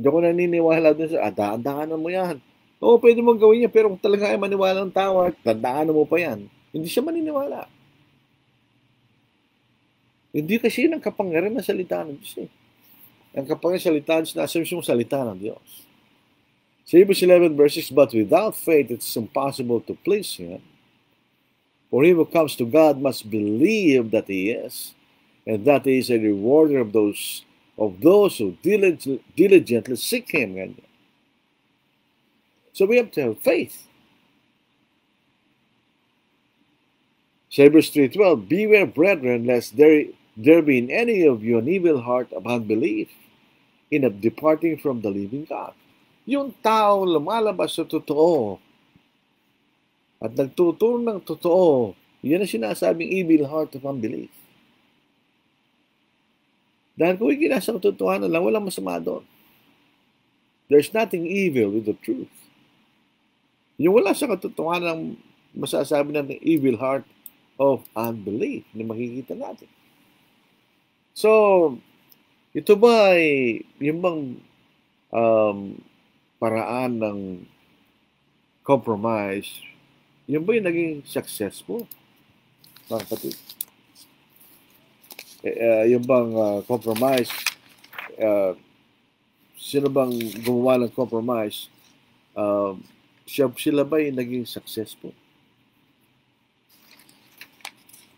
Speaker 2: Hindi ako naniniwala dun sa, daan-daanan mo yan. Oo, pwede mong gawin yan, pero kung talaga ay maniwala ng tao, daan-daanan mo pa yan. Hindi siya maniniwala. Hindi kasi yun ang kapangyarihan ng salita ng Diyos eh. Ang kapangyarihan salita ng Diyos, nasa mismong salita ng Diyos. Sa Hebrews 11 verses, but without faith, it's impossible to please Him. For he who comes to God must believe that He is, and that He is a rewarder of those who diligently seek Him. So we have to have faith. Hebrews 3:12, beware, brethren, lest there be in any of you an evil heart of unbelief in departing from the living God. Yung tao lumalabas sa totoo at nagtuturo ng totoo, yan ang sinasabing evil heart of unbelief. Dahil kung ikinasa ang totohanan lang, walang masama doon. There's nothing evil with the truth. Yung wala sa katotohanan, masasabi natin evil heart of unbelief na makikita natin. So, ito ba ay yung bang paraan ng compromise, yung ba yung naging successful? Mga kapatid. Yung bang compromise, sino bang gumawa ng compromise, sila ba yung naging successful?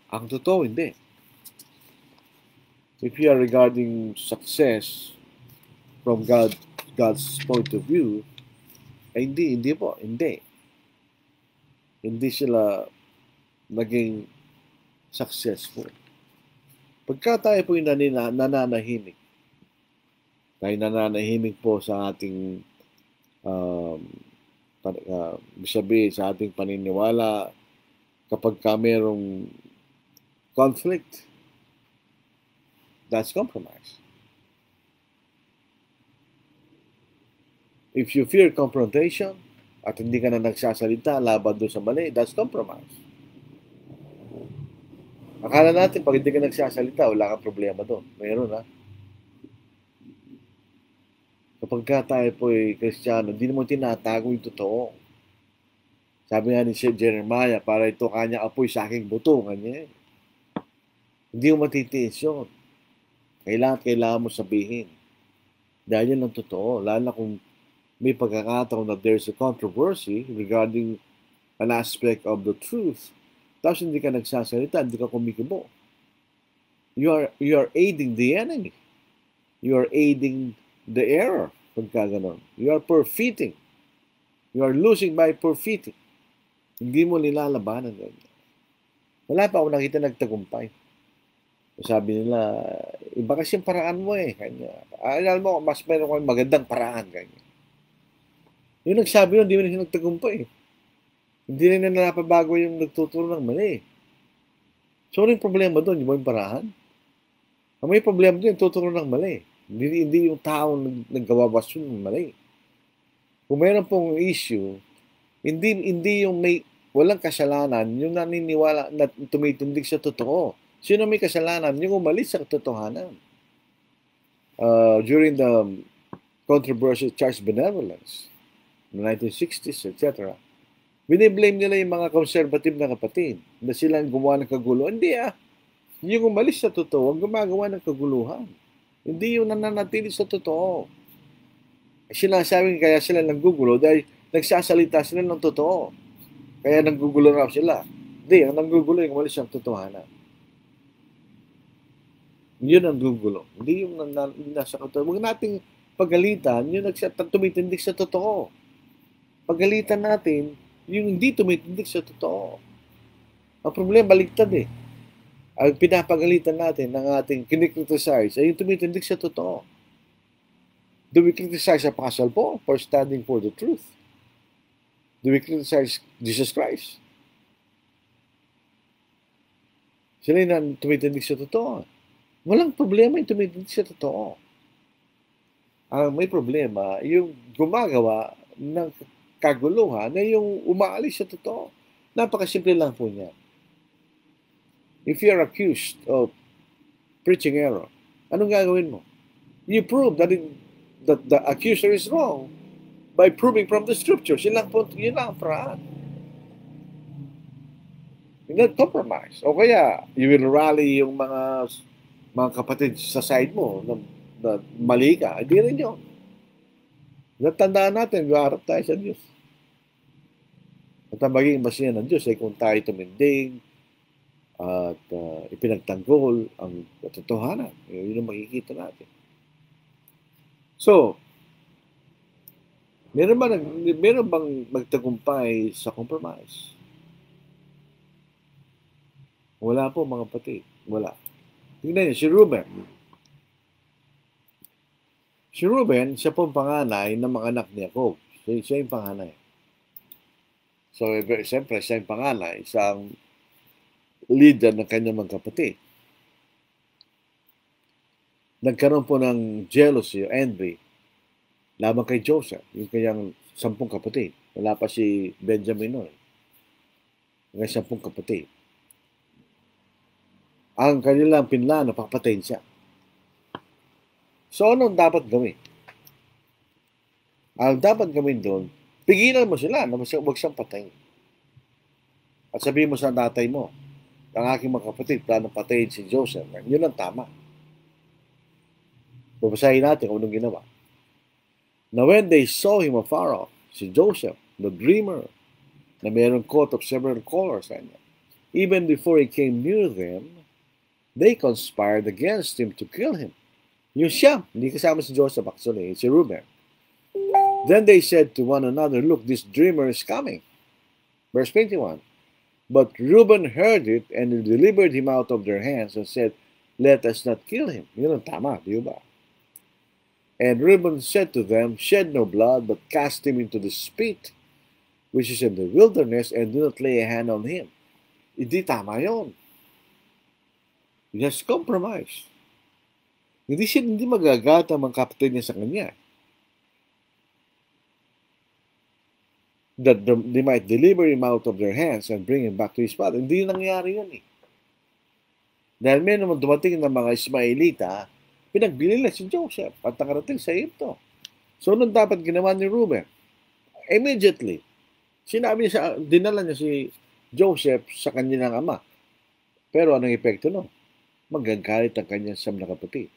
Speaker 2: Ang totoo, hindi. If you are regarding success from God's point of view, ay hindi po. Hindi sila naging successful. Pagka tayo po yung nananahimik, po sa ating sabihin, sa ating paniniwala, kapag merong conflict, that's compromise. If you fear confrontation at hindi ka na nagsasalita laban doon sa mali, that's compromise. Akala natin pag hindi ka nagsasalita, wala kang problema doon. Mayroon ha. Kapag tayo po ay Kristiyano, hindi mo tinatago yung totoo. Sabi nga ni Jeremiah, para ito kanya apoy sa aking buto. Kanya. Hindi mo matitiis yun. Kailangan mo sabihin. Dahil yan ang totoo. Lalo na kung may pagkakataon na there's a controversy regarding an aspect of the truth. Tapos hindi ka nagsasalita, hindi ka kumikibo. You are aiding the enemy. You are aiding the error. Pagka ganon. You are forfeiting. You are losing by forfeiting. Hindi mo nilalabanan. Wala pa ako nakita nagtagumpay. Sabi nila, iba kasi yung paraan mo eh. Kanya. Alam mo, mas meron ko magandang paraan. Kanya. Yung nagsabi nun, hindi mo na siya nagtagumpay. Hindi rin na napabago yung nagtuturo ng mali. So, ano yung problema doon? Yung parahan? Ang may problema doon, yung tuturo ng mali. Hindi yung tao naggawawas yun ng mali. Kung meron pong issue, hindi yung walang kasalanan, yung naniniwala na tumitindig sa totoo. Sino may kasalanan? Yung umalis sa katotohanan. During the controversial Church Benevolence, in the 1960s, etc., biniblame nila yung mga conservative na kapatid na sila ang gumawa ng kagulo. Hindi yung umalis sa totoo, ang gumagawa ng kaguluhan. Hindi yung nananatili sa totoo. Sila sabing kaya sila nanggugulo dahil nagsasalita sila ng totoo. Kaya nanggugulo raw sila. Hindi, ang nanggugulo yung umalis sa totohanan. Yun ang gugulo. Hindi yung nasa katotohanan. Huwag nating pagalitan yung tumitindig sa totoo. Pagalitan natin yung hindi tumitindig sa totoo. Ang problema, baliktad eh. Ang pinapagalitan natin ng ating kinikriticize ay yung tumitindig sa totoo. Do we criticize Apostle Paul for standing for the truth? Do we criticize Jesus Christ? Sila yung tumitindig sa totoo. Walang problema yung tumitindig sa totoo. Ang may problema, yung gumagawa ng kaguluhan na yung umaalis sa totoo. Napakasimple lang po niya. If you're accused of preaching error, anong gagawin mo? You prove that the accuser is wrong by proving from the scriptures. Yun lang paraan. You not compromise. O kaya, you will rally yung mga kapatid sa side mo na mali ka. Hindi rin yun. Natandaan natin, gaharap tayo sa Diyos. At ang magiging basihan ng Diyos ay kung tayo tumindig at ipinagtanggol ang katotohanan. Yun ang makikita natin. So, meron bang magtagumpay sa compromise? Wala po mga kapatid. Wala. Tingnan niyo, si Reuben. Si Reuben, siya pong panganay ng mga anak ni Jacob. So, siya yung panganay. So, siyempre, siya yung panganay, isang leader ng kanyang mga kapatid. Nagkaroon po ng jealousy o envy laban kay Joseph, yung kanyang 10 kapatid. Wala pa si Benjamin noon. Yung 10 kapatid. Ang kanilang pinlano, papatayin siya. So, anong dapat gawin? Ang dapat gawin doon, pigilan mo sila na huwag siyang patayin. At sabihin mo sa tatay mo, ang aking mga kapatid, plano patayin si Joseph. Yun ang tama. Babasahin natin kung anong ginawa. Now when they saw him afar off, si Joseph, the dreamer, na mayroong coat of several colors, even before he came near them, they conspired against him to kill him. Yung siya, hindi kasama si Joseph actually, si Reuben. Then they said to one another, look, this dreamer is coming. Verse 21. But Reuben heard it and delivered him out of their hands and said, let us not kill him. Yun ang tama, di ba? And Reuben said to them, shed no blood, but cast him into the spit, which is in the wilderness, and do not lay a hand on him. Hindi tama yun. Just compromise. Hindi magagata ang kapatid niya sa kanya. That they might deliver him out of their hands and bring him back to his father. Hindi nangyari yun eh. Dahil may naman dumating ng mga Ismailita, pinagbili nila si Joseph at nakarating sa Egypto. So, anong dapat ginawa ni Reuben? Immediately, dinala niya si Joseph sa kanyang ama. Pero anong epekto no? Magagalit ang kanyang 9 kapatid.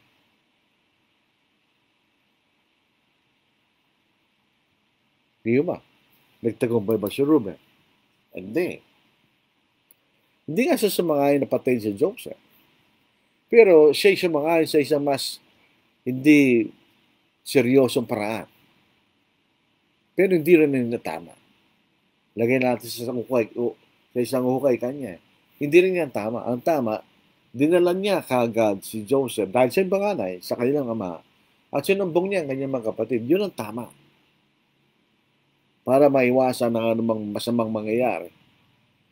Speaker 2: Di ba? Nagtagumpay ba si Reuben? Hindi. Hindi nga siya sumangayon na patayin si Joseph. Pero siya sumangayon sa isang mas hindi seryosong paraan. Pero hindi rin na tama. Lagay natin sa isang hukay kanya. Hindi rin yan tama. Ang tama, dinala niya kagad si Joseph dahil siya yung panganay sa kanilang ama at sinumbong niya ang kanyang mga kapatid. Yun ang tama. para maiwasan ang anumang masamang mangyayari.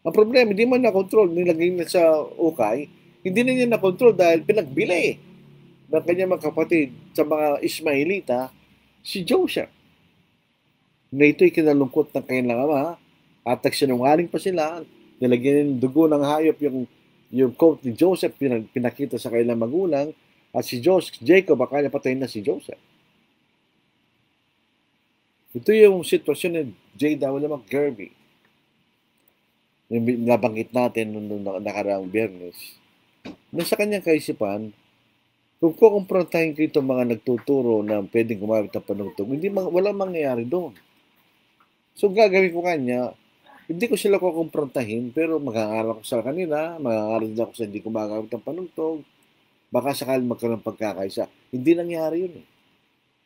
Speaker 2: Ang problema, hindi man na-control, nilagay na sa ukay, hindi na niya na-control dahil pinagbili ng kanyang mga kapatid sa mga Ismailita, si Joseph. Na ito'y kinalungkot ng kanilang ama at nagsinungaling pa sila, nilagyan ng dugo ng hayop yung coat ni Joseph, pinakita sa kanilang magulang, at si Jacob, akala patay na si Joseph. Ito yung sitwasyon ni J.W. McGerby. Yung nabanggit natin noong nakaraang Biyernes. Na sa kanyang kaisipan, kung kukumprontahin ko itong mga nagtuturo na pwedeng gumamit ng panugtog, walang mangyayari doon. So gagawin ko kanya, hindi ko sila kukumprontahin, pero mag-aaral ko sa kanila, mag-aaral din ako sa hindi gumagamit ng panugtog, baka sakali magkaroon ng pagkakaisa. Hindi nangyari yun eh.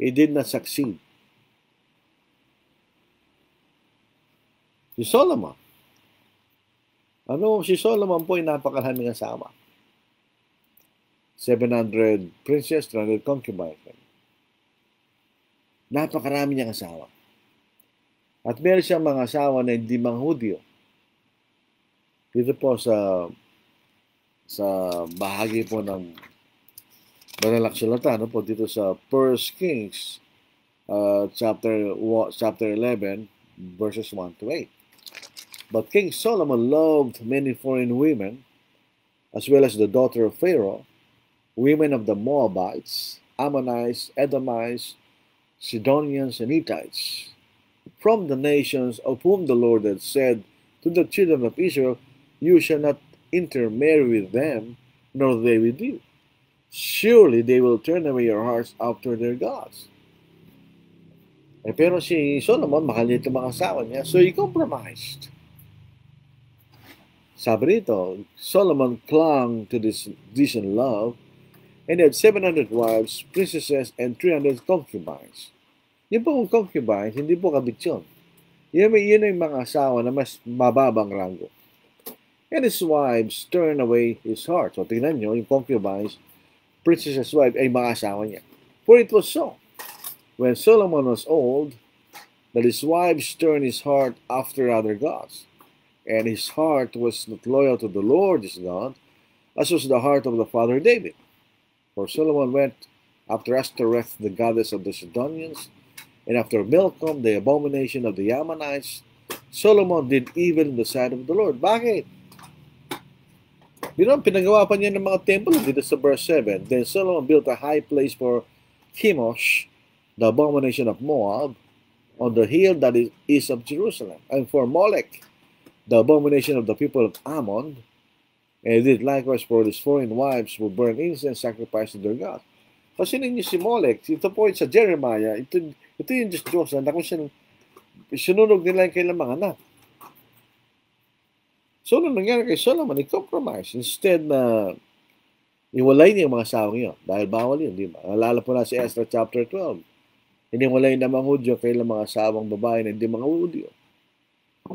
Speaker 2: It did not succeed. Si Solomon. Si Solomon po ay napakaraming asawa. 700 princess, 300 concubines. Napakarami niyang asawa. At meron siyang mga asawa na hindi mga Hudyo. Dito po sa bahagi po ng Banal na Aksulatan, po dito sa 1 Kings chapter 11 verses 1 to 8. But King Solomon loved many foreign women, as well as the daughter of Pharaoh, women of the Moabites, Ammonites, Edomites, Sidonians, and Hittites, from the nations of whom the Lord had said to the children of Israel, "You shall not intermarry with them, nor they with you. Surely they will turn away your hearts after their gods." Pero si Solomon, mahal niya itong mga asawa niya, so he compromised. Sabi rito, Solomon clung to this decent love and had 700 wives, princesses, and 300 concubines. Yung pong concubines, hindi po kabit yun. Yun yung mga asawa na mas mababang rango. And his wives turned away his heart. So tingnan nyo, yung concubines, princess's wife, ay mga asawa niya. For it was so, when Solomon was old, that his wives turned his heart after other gods. And his heart was not loyal to the Lord his God, as was the heart of the father David. For Solomon went after Ashtoreth, the goddess of the Sidonians, and after Milcom, the abomination of the Ammonites. Solomon did evil in the sight of the Lord. Bakit? Pinagawa pa niya ng mga temple dito sa verse 7. Then Solomon built a high place for Chemosh, the abomination of Moab, on the hill that is of Jerusalem, and for Molech, the abomination of the people of Ammon, and did likewise for his foreign wives who burned incense sacrifice to their God. Kasi ninyo si Molech, ito po sa Jeremiah, ito yung Diyos na kung sinunog nila yung kailang mga anak. So, nung nangyari kay Solomon, i-compromise. Instead na iwalay niya yung mga asawa niya. Dahil bawal yun, di ba? Alala po na si Ezra chapter 12. Hindi walay na mga Hudyo kailang mga asawang babae na hindi mga Hudyo.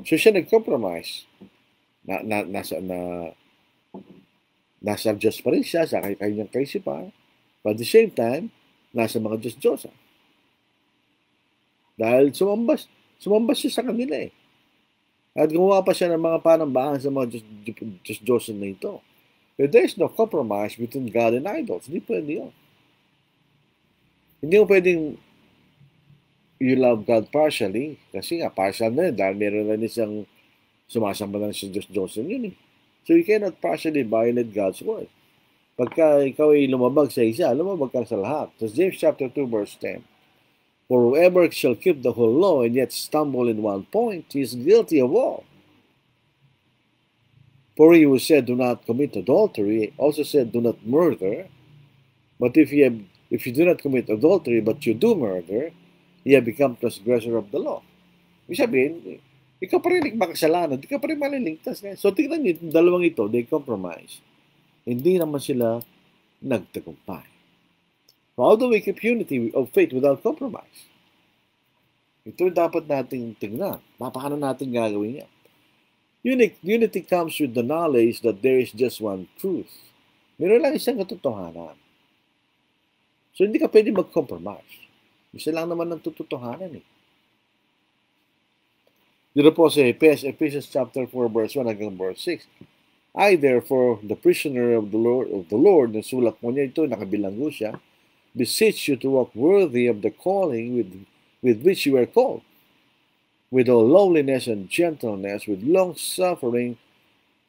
Speaker 2: So, siya nag-compromise. Nasa Diyos pa rin siya sa kanyang kaisipan. But at the same time, nasa mga Diyos-Diyosan. Dahil sumambas siya sa kanila eh. At gumawa pa siya ng mga panambahan sa mga Diyos-Diyosan na ito. But there is no compromise between God and idols. Hindi pwede yun. Hindi mo pwedeng you love God partially. Kasi nga, partial na yun. Dahil meron na isang sumasamba na sa Diyos-Diyosan yun eh. So you cannot partially violate God's word. Pagka ikaw ay lumabag sa isa, lumabag ka sa lahat. So James chapter 2 verse 10. For whoever shall keep the whole law and yet stumble in one point, he is guilty of all. For he who said, "Do not commit adultery," also said, "Do not murder." But if you do not commit adultery, but you do murder, you have become transgressor of the law. Ibig sabihin, ikaw pa rin makasalanan, di ka pa rin maliligtas. So tingnan niyo, yung dalawang ito, they compromise. Hindi naman sila nagtagumpay. How do we keep unity of faith without compromise? Ito dapat nating tingnan. Paano natin gagawin yan? Unity comes with the knowledge that there is just one truth. Meron lang isang katotohanan. So hindi ka pwede mag-compromise. Isa lang naman ang totohanan eh. Dito po sa Ephesians chapter 4, verse 1 hanggang verse 6. I, therefore, the prisoner of the Lord, nasulat mo niya ito, nakabilanggo siya, beseech you to walk worthy of the calling with which you are called, with all lowliness and gentleness, with long suffering,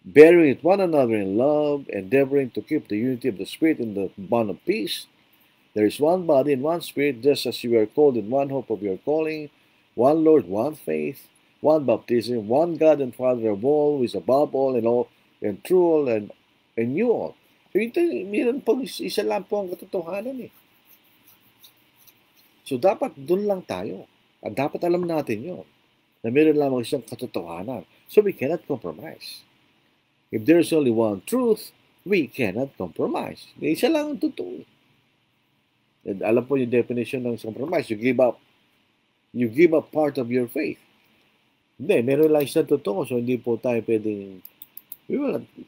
Speaker 2: bearing with one another in love, endeavoring to keep the unity of the Spirit in the bond of peace. There is one body and one Spirit, just as you are called in one hope of your calling, one Lord, one faith, one baptism, one God and Father of all, who is above all and all, and through all, and you all. So ito, meron pong isa lang po ang katotohanan eh. So dapat dun lang tayo. At dapat alam natin yun. Na meron lamang isang katotohanan. So we cannot compromise. If there's only one truth, we cannot compromise. Isa lang ang totoo. And alam po yung definition ng compromise. You give up part of your faith. Hindi, meron lang isang totoo. So hindi po tayo pwedeng,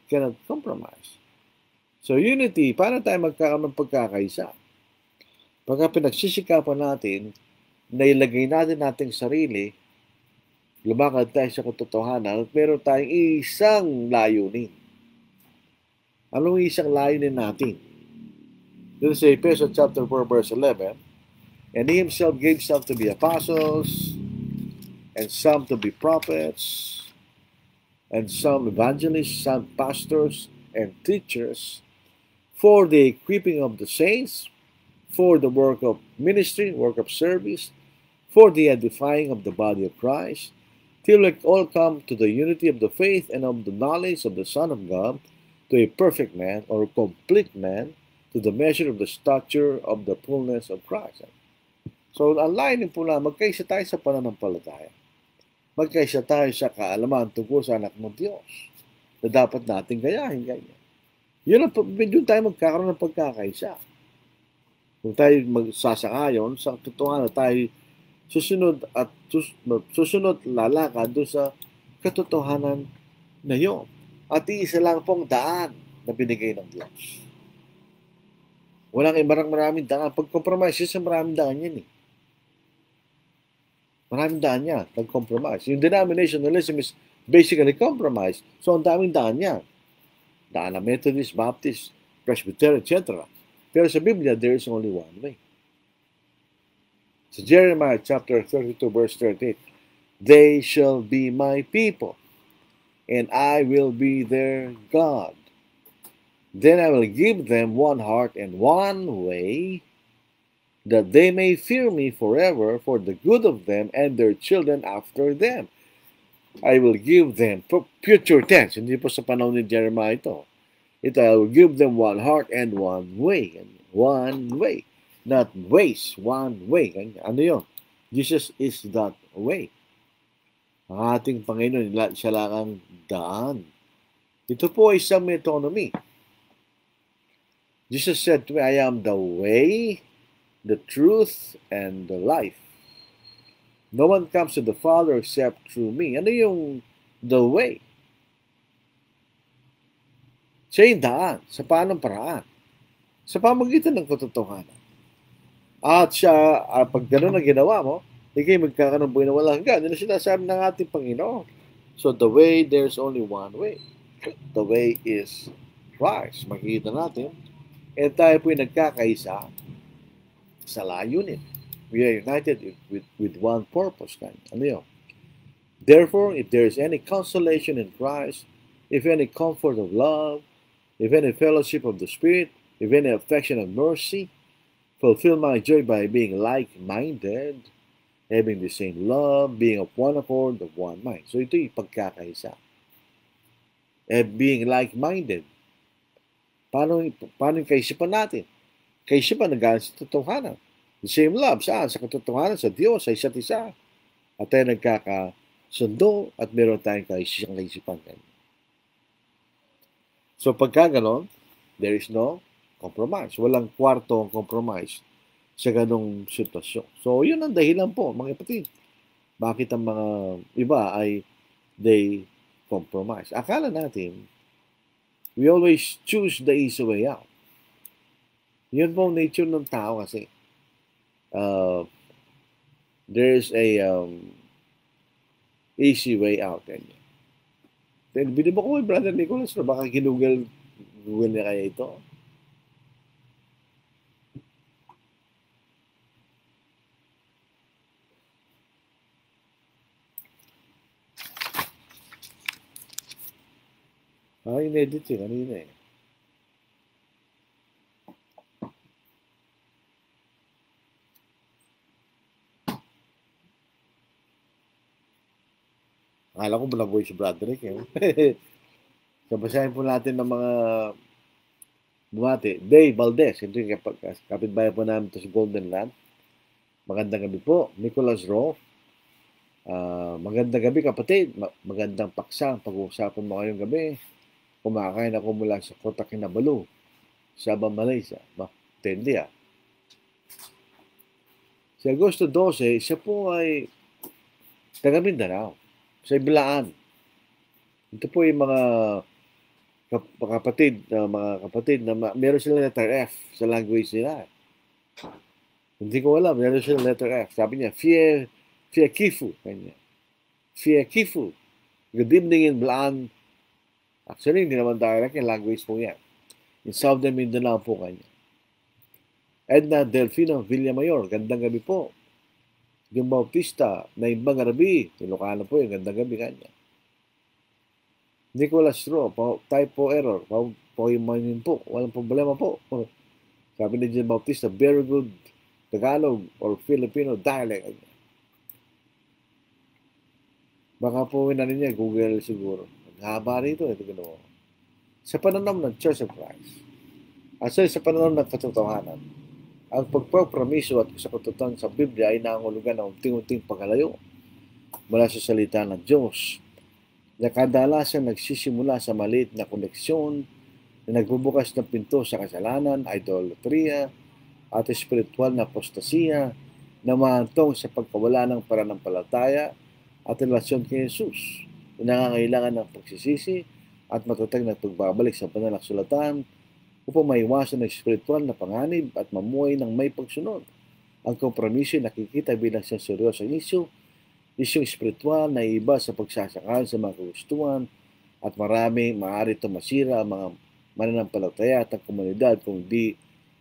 Speaker 2: cannot compromise. So unity, paano tayo magkakaroon ng pagkakaisa? Pagka pinagsisikapan natin, nailagay nating sarili, lumakad tayo sa katotohanan, at meron tayong isang layunin. Anong isang layunin natin? Dito sa Ephesians chapter 4, verse 11, and he himself gave some to be apostles, and some to be prophets, and some evangelists, some pastors, and teachers, for the equipping of the saints, for the work of ministry, work of service, for the edifying of the body of Christ, till we all come to the unity of the faith and of the knowledge of the Son of God, to a perfect man, or complete man, to the measure of the stature of the fullness of Christ. So, ang layunin po na, magkaisa tayo sa pananampalataya. Magkaisa tayo sa kaalaman tungkol sa anak ng Diyos na dapat natin gayahin ganyan. Yun tayo magkakaroon ng pagkakaisa. Kung tayo magsasakayon sa totohanan, tayo susunod lalakad doon sa katotohanan na yun. At iisa lang pong daan na binigay ng Diyos. Walang maraming daan. Pag-compromise, sa maraming daan yan eh. Maraming daan yan, pag-compromise. Yung denominationalism is basically compromise. So, ang daming daan yan. Daan na Methodist, Baptist, Presbyterian, etc. Pero sa Biblia, there is only one way. Sa Jeremiah chapter 32, verse 38, they shall be my people, and I will be their God. Then I will give them one heart and one way, that they may fear me forever for the good of them and their children after them. I will give them, future tense, hindi po sa panahon ni Jeremiah ito. I will give them one heart and one way. One way. Not ways, one way. Ano yun? Jesus is that way. Ang ating Panginoon, siya lang ang daan. Ito po ay isang metonymy. Jesus said to me, I am the way, the truth, and the life. No one comes to the Father except through me. Ano yung the way? Siya yung daan. Sa paanong paraan? Sa pamagitan ng katotohanan. At siya, pag gano'n na ginawa mo, hindi kayo magkakaroon ng buhay na walang hanggan. Yun ang sinasabi ng ating Panginoon. So the way, there's only one way. The way is Christ. Makikita natin. And tayo po'y nagkakaisa sa layunin. We are united with one purpose. Ano yun? Therefore, if there is any consolation in Christ, if any comfort of love, if any fellowship of the Spirit, if any affection and mercy, fulfill my joy by being like-minded, having the same love, being of one accord, of one mind. So ito yung pagkakaisa. Being like-minded. Paano yung kaisipan natin? Kaisipan nagaling sa totohanan. The same love, saan? Sa katotohanan, sa Diyos, sa isa't isa. At tayo nagkakasundo at meron tayong kaisipan. So pagka ganon, there is no compromise. Walang kwartong compromise sa ganong sitwasyon. So yun ang dahilan po, mga kapatid. Bakit ang mga iba ay they compromise? Akala natin, we always choose the easy way out. Yun po ang nature ng tao kasi. There is a Easy way out. Ganyan. Then, binibo ko Brother Nicholas, na baka Google niya kaya ito. In-edit yun kanina eh. Akala ko malaboy si Broderick eh. Sabasahin po natin ng mga bumati. Dave Valdez, ito yung kapitbahay po namin ito sa Golden Land. Magandang gabi po. Nicholas Rowe. Magandang gabi kapatid. Magandang paksa ang pag-uusapan mo ngayong gabi. Kumakain ako mula sa Kota Kinabalu, Sabah, Malaysia. Tendi ah. Si Agosto 12, siya po ay taga Mindanao, sa Iblaan. Ito po yung mga kapatid na meron silang letter F sa language nila. Hindi ko alam, meron silang letter F. Sabi niya, Fie Kifu. Kanya. Fie Kifu. Good evening in Blaan. Actually, hindi naman direct yung language po yan. In Southern Mindanao po kanya. Edna Delfino Villamayor, gandang gabi po. Yung Bautista na Imbang Arabi, Ilocano po yung gandang gabi kanya. Nicholas Rowe, typo error, po yung manin po, walang problema po. Sabi ni Jim Bautista, very good Tagalog or Filipino dialect. Baka po inanin niya, Google siguro. Haba rito, ito ginawa. Sa pananaw ng Church of Christ, sa pananaw ng katotohanan, ang pagpapromiso at kasakatutan sa Biblia ay nangulugan ng unting-unting pagkalayo mula sa salita ng Diyos na kadalasan nagsisimula sa maliit na koneksyon na nagbubukas ng pinto sa kasalanan, idolatria, at espiritual na apostasiya na mahantong sa pagkawala ng pananampalataya at relasyon kay Jesus na nangangailangan ng pagsisisi at matatag na pagbabalik sa banal na kasulatan upang maiwasan ng espiritual na panganib at mamuhay ng may pagsunod. Ang kompromiso ay nakikita bilang isang seryosong isyong espiritual na iba sa pagsasakal sa mga kagustuhan at maaari ito masira ang mga mananampalataya at ang komunidad kung di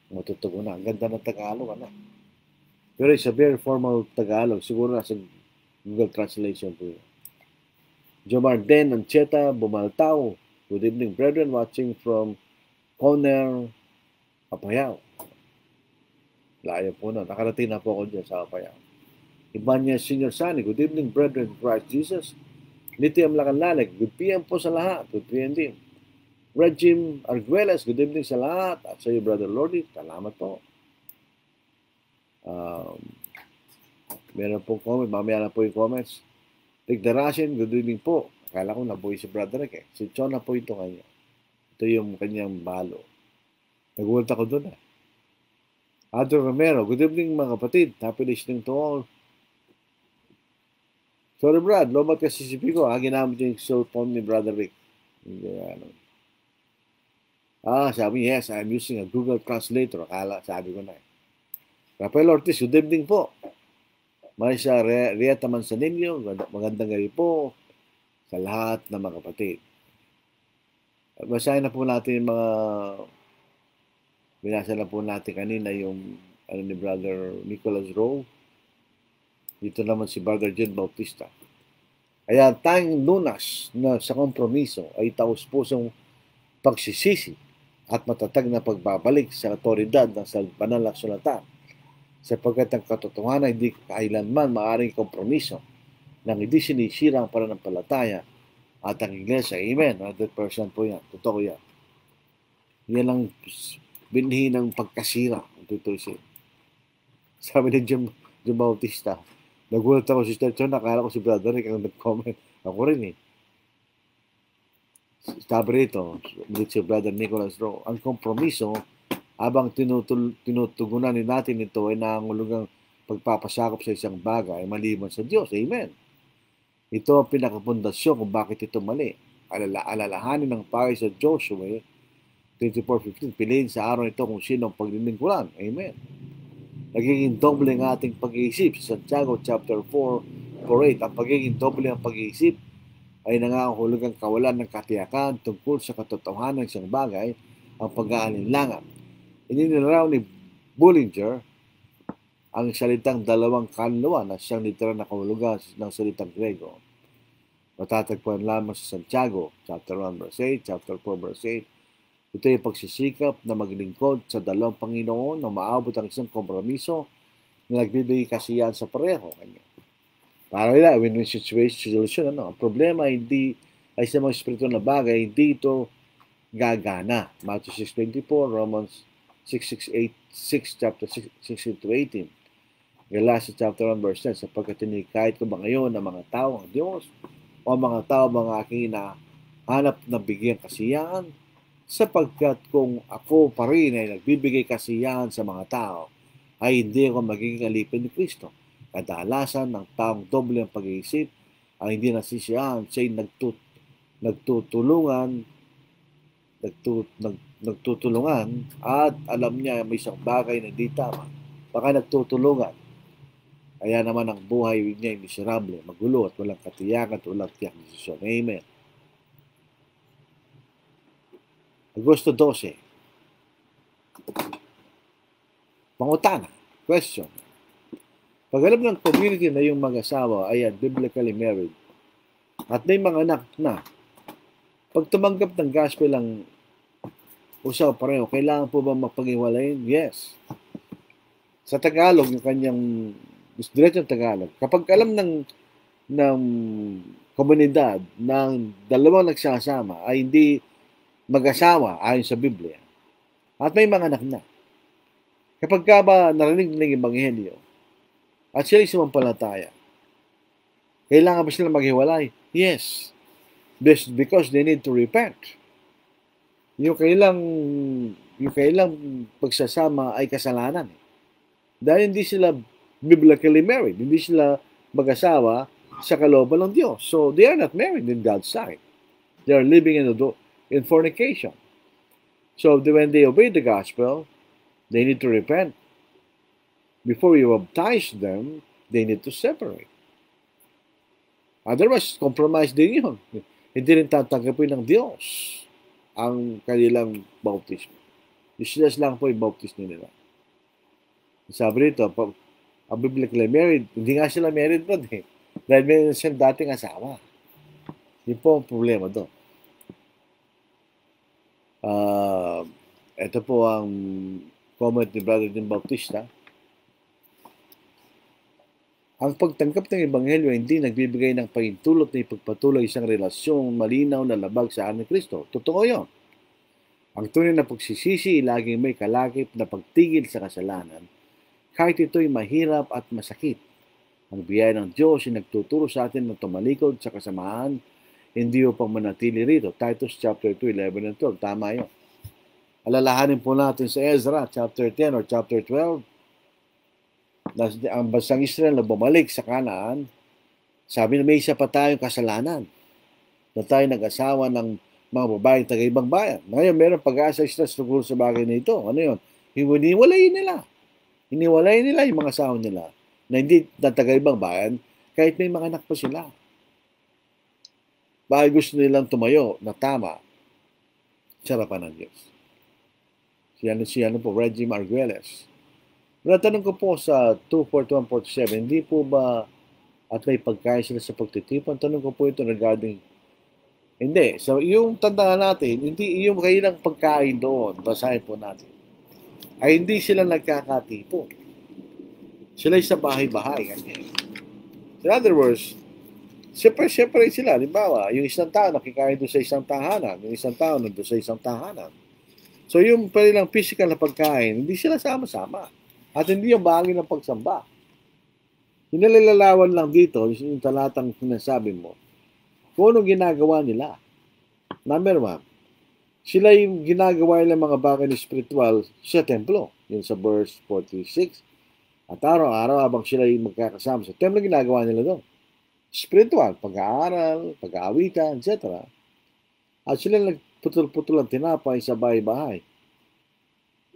Speaker 2: matutugunan. Ang ganda ng Tagalog, ano? Pero it's a very formal Tagalog. Siguro nasa Google Translation po yun. Jomar Den Ancheta Bumaltao. Good evening, brethren, watching from Conner, Apayao. Layo po na. Nakarating na po ako dyan sa Apayao. Ibanya Senior Sani. Good evening, brethren, Christ Jesus. Niti Amlakanlalag. Good PM po sa lahat. Good PM din. Regime Arguelas. Good evening sa lahat. At sa iyo, Brother Lordy. Salamat po. Meron pong comment. Mamaya na po yung comments. Tigdarashin. Good evening po. Akala ko nabuhay si Brother Rick eh. Si Chona po ito kanya. Ito yung kanyang balo. Nagulat ako doon eh. Adro Romero, good evening mga kapatid. Happy listening to all. Sorry Brad, lobat kasi si Pico. Ginamit yung cellphone ni Brother Rick. Sabi, yes, I'm using a Google Translator. Akala, sabi ko na eh. Rafael Ortiz, good evening po. Marisa Rieta Manzanillo, magandang gabi po sa lahat ng mga kapatid. Basahin na po natin yung mga binasa na po natin kanina yung ni Brother Nicholas Rowe. Dito naman si Brother John Bautista. Kaya tanging lunas na sa kompromiso ay taus-pusong pagsisisi at matatag na pagbabalik sa otoridad ng banal na kasulatan sapagkat ang katotohanan ay hindi kailanman maaaring kompromiso nang hindi sinisira ang pananampalataya at ang iglesia. Amen. 100% po yan. Totoo yan. Yan ang binhi ng pagkasira. Sabi ni Jim Bautista, nagulat ako si Sister Chon, nakala ko si Brother Rick ang nag-comment. Ako rin eh. Sabi rito, si Brother Nicholas Rowe, ang kompromiso, habang tinutugunan natin ito ay nangulugang pagpapasakop sa isang bagay maliban sa Diyos. Amen. Ito ang pinakapundasyon kung bakit ito mali. Alalahanin ng pari sa Joshua 24:15. Piliin sa araw ito kung sino ang paglilingkuran. Amen. Nagiging doble ang ating pag-iisip sa Santiago chapter 4 Correct, ang pagiging doble ang pag-iisip ay nangangahulugang kawalan ng katiyakan tungkol sa katotohanan ng isang bagay, ang pag-aalinlangan. Ininiraw ni Bullinger ang salitang dalawang kaluluwa na siyang literal na kahulugan ng salitang Grego. Matatagpuan lamang sa Santiago, chapter 1 verse 8, chapter 4 verse 8. Ito ay pagsisikap na maglingkod sa dalawang Panginoon na maabot ang isang kompromiso na nagbibigay kasiyahan sa pareho. Para nila, win-win solution. Ang problema hindi ay sa mga espiritual na bagay, hindi ito gagana. Matthew 6:24, Romans 6 chapter 16-18. Galatians chapter 1 verse 10, sapagkat hindi kahit ko ba ngayon ang mga tao ang Diyos o ang mga tao mga aking hinahanap na bigyan kasiyahan, sapagkat kung ako pa rin ay nagbibigay kasiyahan sa mga tao, ay hindi ako magiging alipin ni Kristo. Kadalasan ng taong doble ang pag-iisip ay hindi nasisiyahan, siya'y nagtutulungan at alam niya may isang bagay na hindi tama. Baka nagtutulungan. Kaya naman ang buhay niya ay miserable, magulo at walang katiyakan at walang tiyak desisyon. Amen. Agosto 12. Pangutana. Question. Pag alam ng community na yung mag-asawa ay biblically married at may mga anak na, pag tumanggap ng gospel ang usaw pareho, kailangan po ba mapag-iwalayin? Yes. Sa Tagalog, yung kanyang diretsong Tagalog, kapag alam ng komunidad ng dalawang nagsasama ay hindi mag-asawa ayon sa Biblia at may mga anak na, kapag ka ba narinig ng Ebanghelyo at sila'y sumampalataya, kailangan ba sila maghiwalay? Yes. Because they need to repent. Yung kailang pagsasama ay kasalanan. Dahil hindi sila biblically married. Hindi sila mag-asawa sa kalooban ng Diyos. So, they are not married in God's sight. They are living in fornication. So, when they obey the gospel, they need to repent. Before you baptize them, they need to separate. Otherwise, compromise din yun. Hindi rin tatanggapin ng Diyos ang kanilang bautismo. Useless lang po yung bautismo nila. Sabi rito, ang biblically married, hindi nga sila married doon eh. Dahil may siyang dating asawa. Yun po ang problema doon. Ito po ang comment ni Brother Jim Bautista. Ang pagtanggap ng Ebanghelyo hindi nagbibigay ng pahintulot na ipagpatuloy isang relasyong malinaw na labag sa anak ni Kristo. Totoo yun. Ang tunay na pagsisisi laging may kalakip na pagtigil sa kasalanan kahit ito'y mahirap at masakit. Ang biyaya ng Diyos ay nagtuturo sa atin na tumalikod sa kasamaan, hindi upang manatili rito. Titus chapter 2, 11 and 12. Tama yun. Alalahanin po natin sa Ezra chapter 10 or chapter 12. Ang bansang Israel na bumalik sa Canaan, sabi na may isa pa tayong kasalanan na tayo nag-asawa ng mga babaeng taga-ibang bayan. Ngayon, meron pag-asa tungkol sa bagay na ito. Ano yun? Hiniwalay nila. Hiniwalay nila yung mga asawa nila na hindi na taga-ibang bayan kahit may mga anak pa sila. Bakit gusto nilang tumayo na tama sa harapan ng Diyos? Siya po, Reggie Margueles. Natanong ko po sa 24147, hindi po ba at may pagkain sila sa pagtitipon? Tanong ko po ito regarding, hindi. So, yung tandaan natin, hindi yung kailang pagkain doon, basahin po natin, ay hindi sila nagkakatipon. Sila sa bahay-bahay. In other words, separate sila. Halimbawa, yung isang tao nakikain doon sa isang tahanan, yung isang tao nandun sa isang tahanan. So, yung panilang physical na pagkain, hindi sila sama-sama. At hindi yung bahagi ng pagsamba. Hinalalawan lang dito, yung talatang sinasabi mo, kung anong ginagawa nila. Number 1, sila yung ginagawa nila mga bagay na spiritual sa templo. Yun sa verse 46. At araw-araw habang sila yung magkakasama sa templo, ginagawa nila doon. Spiritual, pag-aaral, pag-aawitan, etc. At sila nagputol-putol ang tinapay sa bahay-bahay.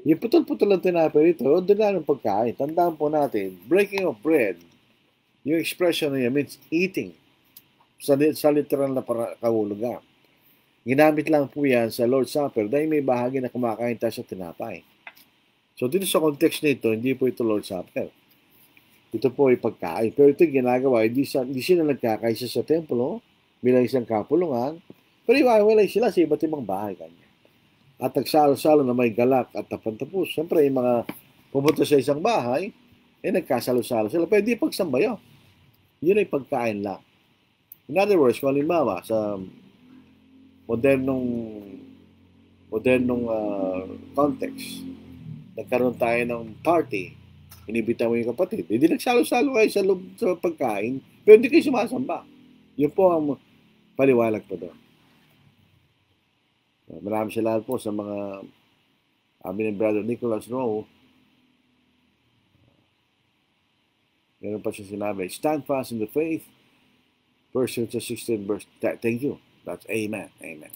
Speaker 2: Yung putol-putol ang tinapay rito, doon na ng pagkain. Tandaan po natin, breaking of bread Yung expression na yan means eating. Sa literal na kahulugan. Ginamit lang po yan sa Lord's Supper dahil may bahagi na kumakain tayo sa tinapay. So dito sa context nito, hindi po ito Lord's Supper. Ito po ay pagkain. Pero ito ginagawa, hindi sila nagkakaisa sa templo bilang isang kapulungan, pero iwawalay sila sa iba't ibang bahay kanya. At nagsalo-salo na may galak at tapantapos. Siyempre, yung mga pumunta sa isang bahay, nagkasalo-salo sila. Pwede pagsambayo. Yun ay pagkain lang. In other words, kung halimbawa, sa modernong context, nagkaroon tayo ng party, inibita mo yung kapatid, hindi nagsalo-salo kayo sa pagkain, pero hindi kayo sumasamba. Yun po ang paliwalag po doon. Marami salamat po sa mga amin ng Brother Nicholas Rowe. Meron pa siya sinabi, stand fast in the faith. 1 Corinthians 16 verse, thank you. That's amen. Amen.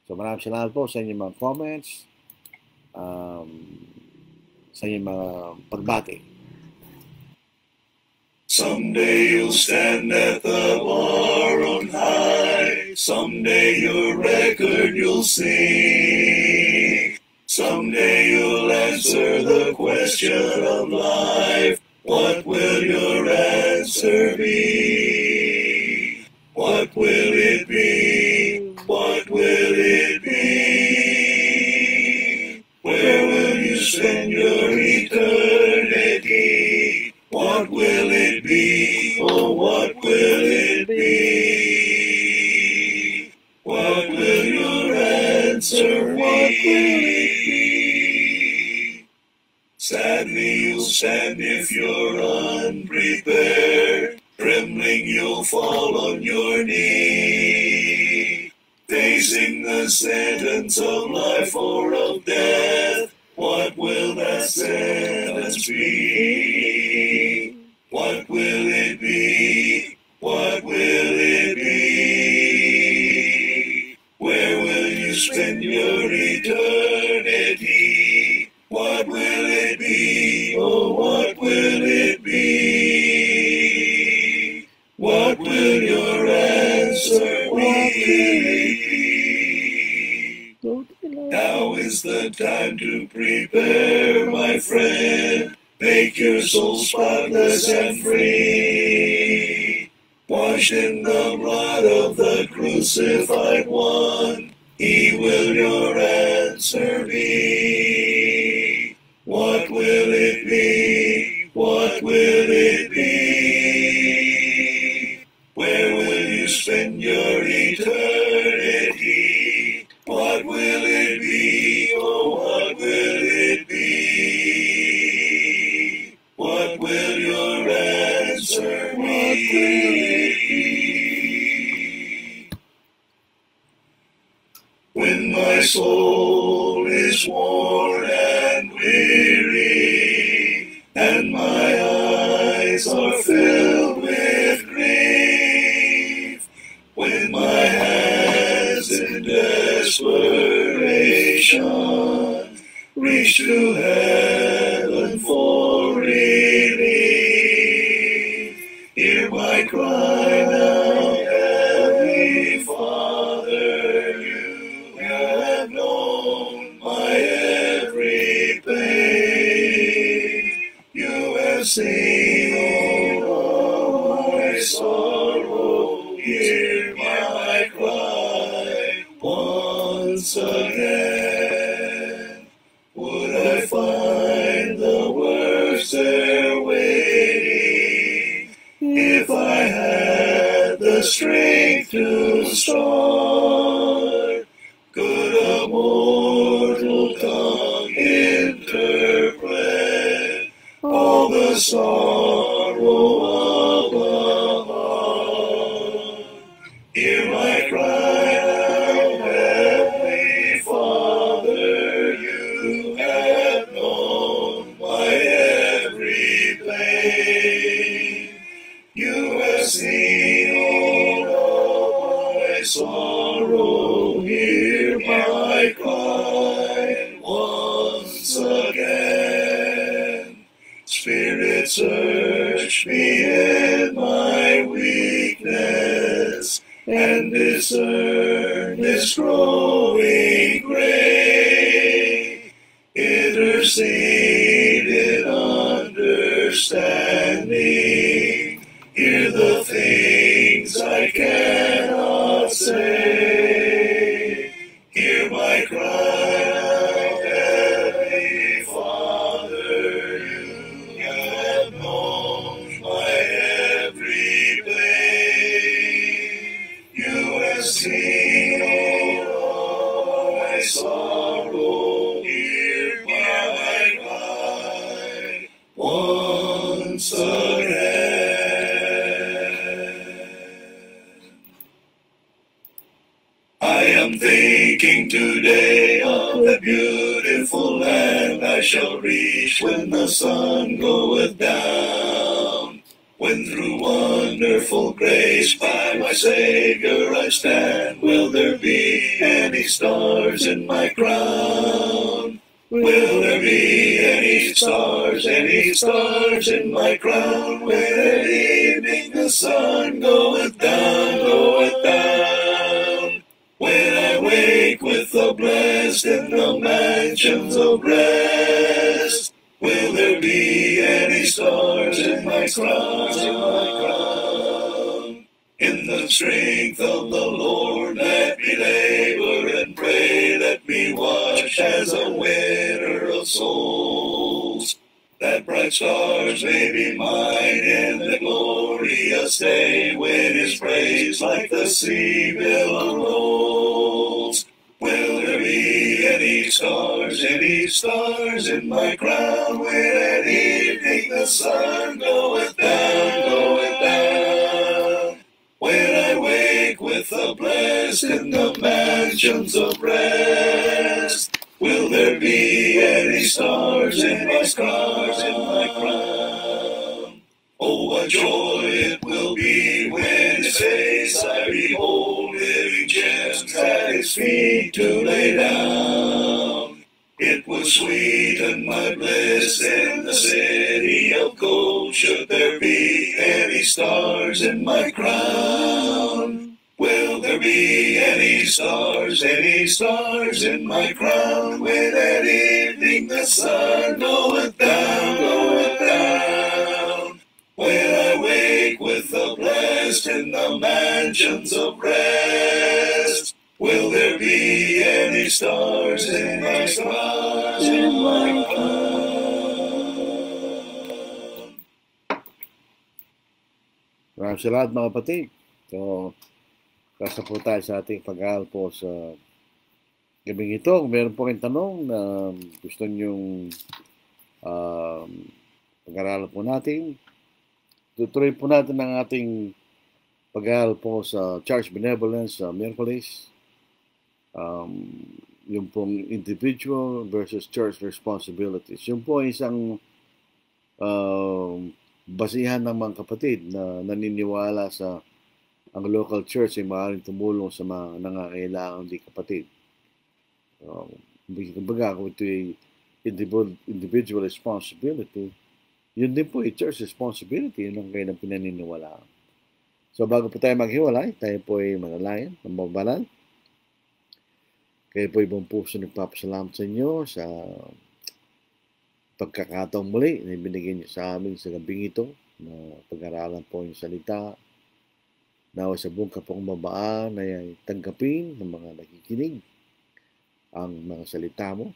Speaker 2: So maraming salamat po sa inyong mga comments, sa inyong mga pagbati.
Speaker 1: Someday you'll stand at the bar on high. Someday your record you'll sing. Someday you'll answer the question of life. What will your answer be? What will it be? What will it be? Where will you spend your eternity? What will it be? Oh, what will it be? What will your answer be? What will it be? Sadly, you'll stand if you're unprepared. Trembling, you'll fall on your knee. Facing the sentence of life or of death. What will that sentence be? What will it be? What will it be? Where will you spend your eternity? What will it be? Oh, what will it be? What will your answer be? Now is the time to prepare, my friend. Make your soul spotless and free. Washed in the blood of the crucified one, He will your answer be. What will it be? What will it be? Where will you spend your eternity? What will it be? Oh, what will it be? What will your answer be? What will it be? When my soul is worn and weary, and my eyes are filled with grief, when my hands in desperation reach to heaven for relief, hear my cry now, Heavenly Father. You have known my every pain. You have seen all my sorrow. Hear my cry once again. Would I find the words there waiting if I had the strength to start? Could a mortal tongue interpret all the sorrow of a heart? Hear my cry now, Heavenly Father. You have known my every pain. You have seen all my sorrow. Hear my cry once again. Spirit, search me in my and discern this growing gray. Intercede in understanding. Hear the things I cannot say. Hear my cry, Heavenly Father. You have known my every play. You have seen all my sorrow. Hear my cry once again. I am thinking today of the beautiful land I shall reach when the sun goeth down. When through wonderful grace by my Savior I stand, will there be any stars in my crown? Will there be any stars in my crown? When at evening the sun goeth down, when I wake with the blessed in the mansions of rest, will there be any stars in my crown? In the strength of the Lord, let me labor and pray. Let me watch as a winner of souls, that bright stars may be mine in the glorious day, when His praise like the sea billow rolls. Will there be any stars in my crown? When at evening the sun goeth down, when I wake with the blessed in the mansions of rest, will there be any stars in my crown? Oh, what joy it will be when His face I behold, living gems at His feet to lay down. It would sweeten my bliss in the city of gold, should there be any stars in my crown. Will there be any stars in my crown? When at evening the sun goeth down, when I wake with the blessed in the mansions of rest, will there be any stars in my crown?
Speaker 2: Maraming salamat mga kapatid. So, kasa po tayo sa ating pag-aaral po sa gabing ito. Kung meron po kayong tanong na gusto nyong pag-aaral po natin, tutuloy po natin ang ating pag-aaral po sa Church Benevolence sa Miyerkules. Yung pong individual versus church responsibilities. Yung po ay isang basihan ng mga kapatid na naniniwala sa ang local church ay maaaring tumulong sa mga nangangailangan di kapatid. Kumbaga, kung ito ay individual responsibility, yun din po ay church responsibility, yun ang kayo ng pinaniniwalaan. So bago po tayo maghiwalay, tayo po ay manalangin ng mababalan. Kayo po ibang puso nagpapasalamat sa inyo sa pagkakataong muli na binigyan niyo sa amin sa gabing ito na pag-aralan po yung salita. Nawa sa buong kapakababaan ay tanggapin ng mga nakikinig ang mga salita mo.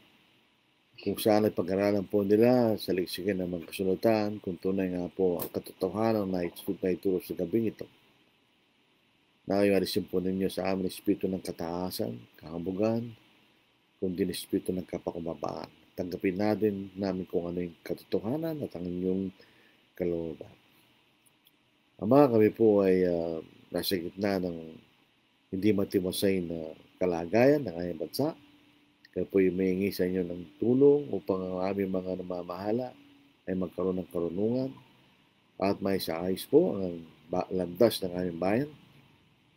Speaker 2: Kung saan ay pag-aralan po nila sa leksikan ng mga kasunatan, kung tunay nga po ang katotohanan na ituturo sa gabing ito. Nawa yung alisin po ninyo sa amin espiritu ng kataasan, kahabugan, kundi espiritu ng kapakababaan. Tanggapin namin kung ano yung katotohanan at ang inyong kalooban. Ama, kami po ay nasa gitna ng hindi matiwasay na kalagayan ng aming bansa. Kaya po yung mahingi sa inyo ng tulong upang ang aming mga namamahala ay magkaroon ng karunungan at may saayos po ang landas ng aming bayan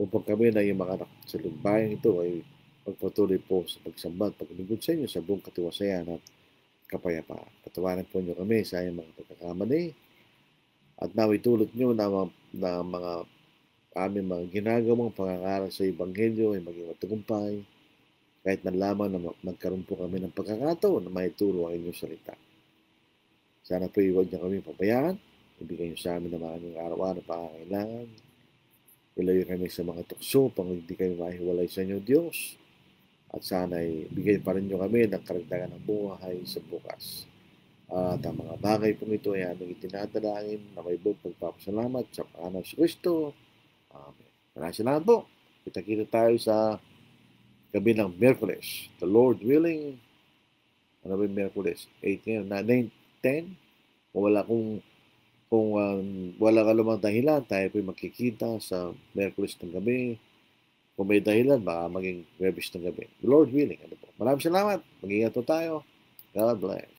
Speaker 2: upang kami na yung mga sa bayan ito ay pagpatuloy po sa pagsamba at paglingkod sa inyo sa buong katiwasayan at kapayapaan. Patawarin po niyo kami sa iyong mga pagkakamali at naway tulot niyo na mga aming mga ginagawang pangangaral sa Ebanghelyo ay maging matagumpay, kahit man lamang na magkaroon po kami ng pagkakataon na maituro ang inyong salita. Sana po huwag niyo kami pabayaan, ibigay niyo sa amin ang aming araw-araw na pangangailangan. Ilayo kami sa mga tukso pang hindi kayo mahiwalay sa inyo, Diyos. At sana ay bigay pa rin niyo kami ng karagdagan ng buhay sa bukas. At ang mga bagay pong ito ay aming itinadalangin na may buong pagpapasalamat sa pangalan sa Kristo. Amen. Maraming salamat po. Kita-kita tayo sa gabi ng Miyerkules. The Lord willing, ano ba yung Miyerkules? 8, 9, 10? Kung wala ka lumang dahilan, tayo po'y magkikita sa Miyerkules ng gabi. Kung may dahilan, baka maging Webes ng gabi. The Lord willing. Ano po? Maraming salamat. Mag-ingat po tayo. God bless.